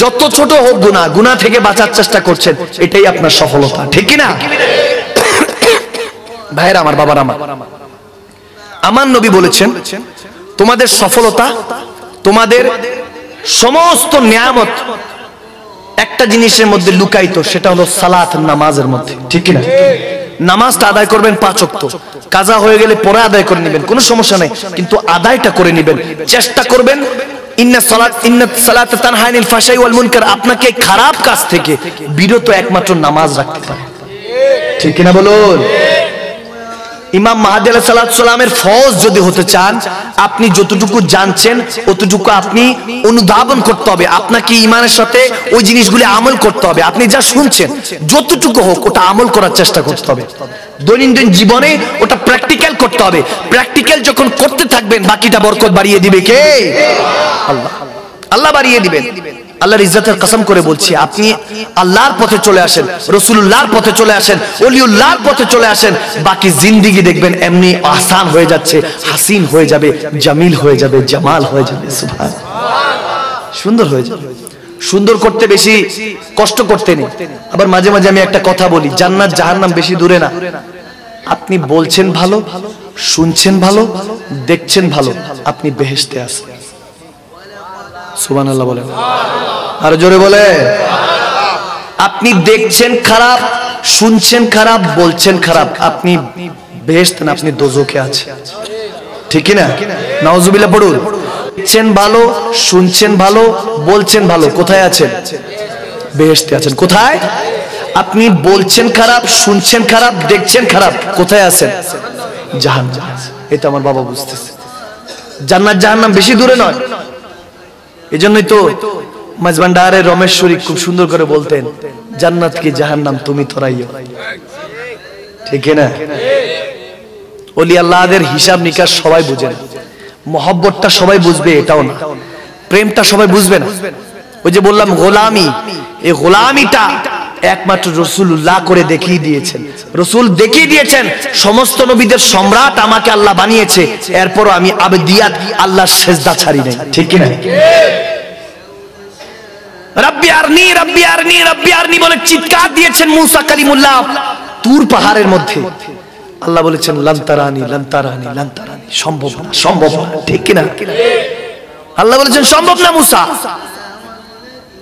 যত ছোট হোক গুনাহ, গুনাহ থেকে বাঁচার চেষ্টা করছেন, এটাই আপনার সফলতা, ঠিক না? ভাইরা আমার, বাবার আমার, আমার নবী বলেছেন তোমাদের সফলতা, তোমাদের সমস্ত নিয়ামত একটা জিনিসের মধ্যে লুকায়িত, সেটা হলো সালাত, নামাজের মধ্যে, ঠিক না? নামাজটা আদায় করবেন 5 ওয়াক্ত, কাজা হয়ে গেলে পরে আদায় করে নেবেন, কোনো সমস্যা নাই, কিন্তু আদায়টা করে নেবেন, চেষ্টা করবেন। ইন্না সালাত তানহা আনিল ফাহশাই ওয়াল মুনকার, আপনাকে খারাপ কাজ থেকে বিরত একমাত্র নামাজ রাখতে পারে, ঠিক না বলুন? ইমাম মাহদী আলাইহিস সালামের ফৌজ যদি হতে চান, আপনি যতটুকু জানছেন অতটুকু আপনি অনুধাবন করতে হবে। আপনাকে ঈমানের সাথে ওই জিনিসগুলি আমল করতে হবে। আপনি যা শুনছেন যতটুকু হোক ওটা আমল করার চেষ্টা করতে হবে। দৈনন্দিন জীবনে ওটা প্র্যাকটিক্যাল করতে হবে। প্র্যাকটিক্যাল যখন করতে থাকবেন, বাকিটা বরকত বাড়িয়ে দিবে কে? আল্লাহ। আল্লাহ বাড়িয়ে দিবেন। আল্লাহর ইজ্জতের কসম করে বলছি, আপনি আল্লাহর পথে চলে আসেন, রাসূলুল্লাহর পথে চলে আসেন, ওলিউল্লাহর পথে চলে আসেন, বাকি জিন্দেগি দেখবেন এমনি আসান হয়ে যাচ্ছে, হাসিন হয়ে যাবে, জামিল হয়ে যাবে, জামাল হয়ে যাবে, সুবহানাল্লাহ, সুন্দর হয়ে যাবে। সুন্দর করতে বেশি কষ্ট করতে নেই। আবার মাঝে মাঝে আমি একটা কথা বলি, জান্নাত জাহান্নাম বেশি দূরে না। আপনি বলছেন ভালো, শুনছেন ভালো, দেখছেন ভালো, আপনি বেহেশতে আছেন। সুবহানাল্লাহ বলেন, আর জোরে বলে। আপনি দেখছেন খারাপ, শুনছেন খারাপ, বলছেন খারাপ, আপনি বেহেশতে না, আপনি দোজখে আছেন। ঠিক কি না? নাউজুবিল্লাহ পড়ুন। দেখছেন ভালো, শুনছেন ভালো, বলছেন ভালো, কোথায় আছেন? বেহেশতে আছেন। কোথায়? আপনি বলছেন খারাপ, শুনছেন খারাপ, দেখছেন খারাপ, কোথায় আছেন? জাহান্নাম। এটা আমার বাবা বুঝতেছে। জান্নাত জাহান্নাম বেশি দূরে নয়। এজন্যই তো মাঝবান্ডারের রমেশ্বরী খুব সুন্দর করে বলতেন, জান্নাত কি জাহান্নাম তুমি তরাইও। ঠিক না? ওলি আল্লাহদের হিসাব নিকাশ সবাই বুঝে না, মহব্বতটা সবাই বুঝবে এটাও না, প্রেমটা সবাই বুঝবে না। ওই যে বললাম গোলামি, এই গোলামিটা একমাত্র রাসূলুল্লাহ করে দেখিয়ে দিয়েছেন। রাসূল দেখিয়ে দিয়েছেন সমস্ত নবীদের সম্রাট আমাকে আল্লাহ বানিয়েছে, এরপরও আমি আবেদিয়াত আল্লাহর সিজদা ছাড়ি নাই। ঠিক কি না? রব্বি আরনি রব্বি আরনি রব্বি আরনি বলে চিৎকার দিয়েছেন মুসা কালিমুল্লাহ তুর পাহাড়ের মধ্যে। আল্লাহ বলেছেন লান তারানি লান তারানি লান তারানি, সম্ভব না, সম্ভব না। ঠিক কি না? আল্লাহ বলেছেন সম্ভব না মুসা,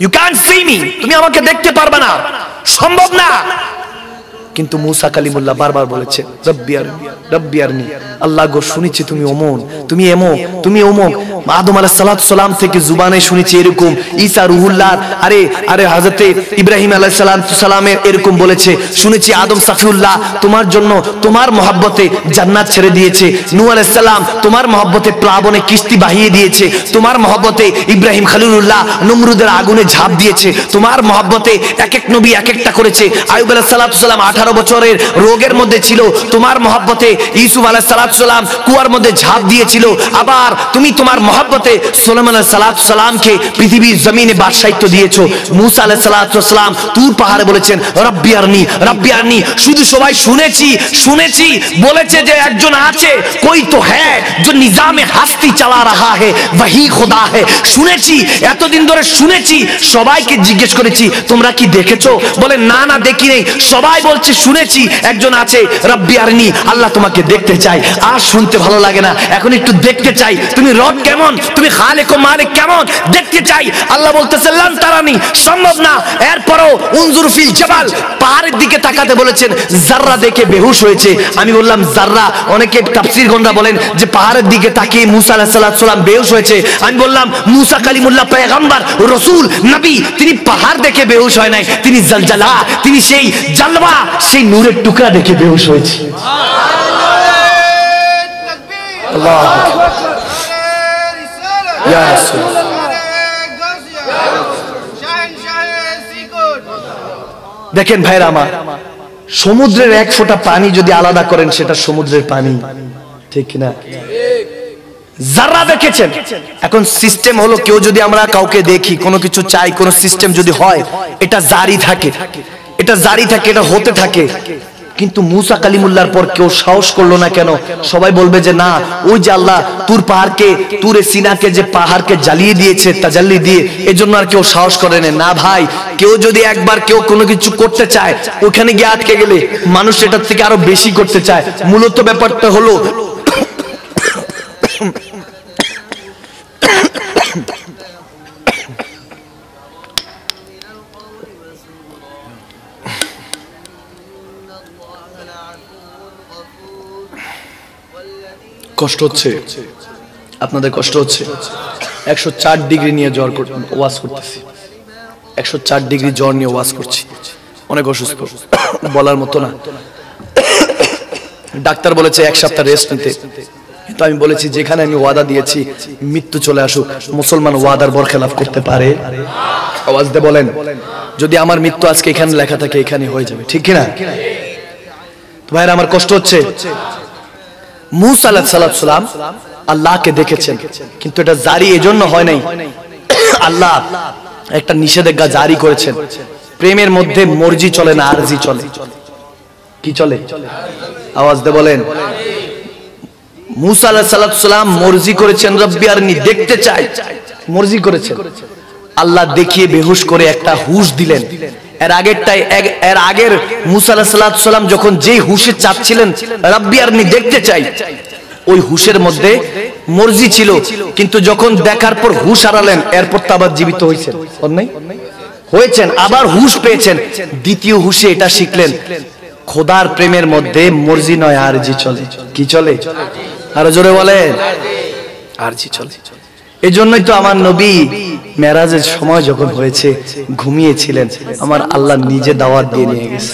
ইউ ক্যান্ট সি মি, তুমি আমাকে দেখতে পারবে না, সম্ভব না। কিন্তু মুসা কালিমুল্লাহ বারবার বলেছে রব্বি আরনি রব্বি আরনি, আল্লাহ গো শুনেছি তুমি অমন, তুমি এমন, তুমি অমুক। আদম আলাইহিস সালাম থেকে জুবানে শুনেছি এরকম, ঈসা রুহুল্লাহ, আরে আরে হযরতে ইব্রাহিম আলাইহিস সালামের এরকম বলেছে, শুনেছি আদম সাফিউল্লাহ তোমার জন্য তোমার মহব্বতে জান্নাত ছেড়ে দিয়েছে, নূহ আলাইহিস সালাম তোমার মহব্বতে প্লাবনে কিস্তি বাহিয়ে দিয়েছে, তোমার মহব্বতে ইব্রাহিম খলিলুল্লাহ নমরুদের আগুনে ঝাঁপ দিয়েছে, তোমার মহব্বতে এক এক নবী এক একটা করেছে। আইয়ুব আলাইহিস সালাম 18 বছরের রোগের মধ্যে ছিল, তোমার মহব্বতে ইউসুফ আলাইহিস সালাম কুয়ার মধ্যে ঝাঁপ দিয়েছিল। আবার তুমি তোমার মহব্বতে সুলাইমান আলাইহিস সালামকে পৃথিবীর জমিনে বাদশাহিত্ব দিয়েছো। মুসা আলাইহিস সালাম তুর পাহাড়ে বলেছেন রব্বি আরনি রব্বি আরনি। শুধু সবাই শুনেছি শুনেছি বলেছে যে একজন আছে, কোই তো হ্যায় जो निजामे हस्ती चला रहा है वही खुदा है। শুনেছি, এতদিন ধরে শুনেছি, সবাইকে জিজ্ঞেস করেছি তোমরা কি দেখেছো? বলে না না দেখি নেই। সবাই বলছে শুনেছি একজন আছে রব্বি আরনি, আল্লাহ তোমাকে দেখতে চাই। আর শুনতে ভালো লাগে না, এখন একটু দেখতে চাই, তুমি রব কেমন, তুমি খালেক ও মালিক কেমন দেখতে চাই। আল্লাহ বলতেছে লান তারানি, সম্ভব না। এরপরও উনজুর ফিল জাবাল, পাহাড়ের দিকে তাকাতে বলেছেন, জাররা দেখে বেহুশ হয়েছে। আমি বললাম জাররা, অনেকে তাফসীর গণরা বলেন যে পাহাড়ের দিকে তাকিয়ে মুসা আলাইহিস সালাম বেহুশ হয়েছে। আমি বললাম মুসা কালিমুল্লাহ পয়গম্বর রাসূল নবী, তিনি পাহাড় দেখে বেহুশ হয় নাই, তিনি জলজলা, তিনি সেই জালওয়া, সেই নূরের টুকরা দেখে বেহুশ হয়েছে। আল্লাহু আকবার, ইয়া রাসূল। দেখেন ভাইরা আমার, সমুদ্রের এক ফোঁটা পানি যদি আলাদা করেন সেটা সমুদ্রের পানি। ঠিক না? যারা দেখেছেন। এখন সিস্টেম হলো, কেউ যদি আমরা কাউকে দেখি, কোনো কিছু চাই, কোনো সিস্টেম যদি হয়, এটা জারি থাকে, এটা জারি থাকে, এটা হতে থাকে। কিন্তু মুসা কালিমুল্লাহর পর কেউ সাহস করলো না কেন? সবাই বলবে যে না, ওই যে আল্লাহ তুর পাহাড়কে, তুরে সিনাকে যে পাহাড়কে জ্বালিয়ে দিয়েছে তাজাল্লি দিয়ে, এজন্য আর কেউ সাহস করে না। ভাই, কেউ যদি একবার কেউ কোনো কিছু করতে চায়, ওখানে গিয়ে আটকে গেলে মানুষ এটার থেকে আরো বেশি করতে চায়। মূলত ব্যাপারটা হলো কষ্ট হচ্ছে, আপনাদের কষ্ট হচ্ছে। 104 ডিগ্রি নিয়ে জ্বর ওয়াজ করতেছি, 104 ডিগ্রি জ্বর নিয়ে ওয়াজ করছি, অনেক অসুস্থ, বলার মতো না। ডাক্তার বলেছে 1 সপ্তাহ রেস্ট নিতে। তো আমি বলেছি যেখানে আমি ওয়াদা দিয়েছি মৃত্যু চলে আসুক, মুসলমান ওয়াদার বরখেলাফ করতে পারে? আওয়াজ দিয়ে বলেন। যদি আমার মৃত্যু আজকে এখানে লেখা থাকে এখানে হয়ে যাবে, ঠিক কি না? তো ভাইরা আমার কষ্ট হচ্ছে। মুসা আলাইহিস সালাম আল্লাহকে দেখেছেন, কিন্তু এটা জারি এজন্য হয় নাই, আল্লাহ একটা নিষেধাজ্ঞা জারি করেছেন। প্রেমের মধ্যে মর্জি চলে না, আরজি চলে। কি চলে? আওয়াজ দিয়ে বলেন। মুসা আলাইহিস সালাম মর্জি করেছেন, রব্বি আরনি, দেখতে চাই, মর্জি করেছেন। আল্লাহ দেখিয়ে বেহুশ করে একটা হুশ দিলেন। এর আগের মুসা আলাইহিস সালাম যখন যেই হুশে চাচ্ছিলেন রব্বি আরনি, দেখতে চাই, ওই হুশের মধ্যে মর্জি ছিল, কিন্তু যখন দেখার পর হুশ হারালেন এরপর তো আবার জীবিত হয়েছেন, হয়েছেন, আবার হুশ পেয়েছেন। দ্বিতীয় হুশে এটা শিখলেন, খোদার প্রেমের মধ্যে মর্জি নয় আরজি চলে। কি চলে? আরো জোরে বলেন। আরজি চলে। এজন্যই তো আমার নবী মেরাজের সময় যখন হয়েছে ঘুমিয়েছিলেন, আমার আল্লাহ নিজে দাওয়াত দিয়ে নিয়ে গেছে।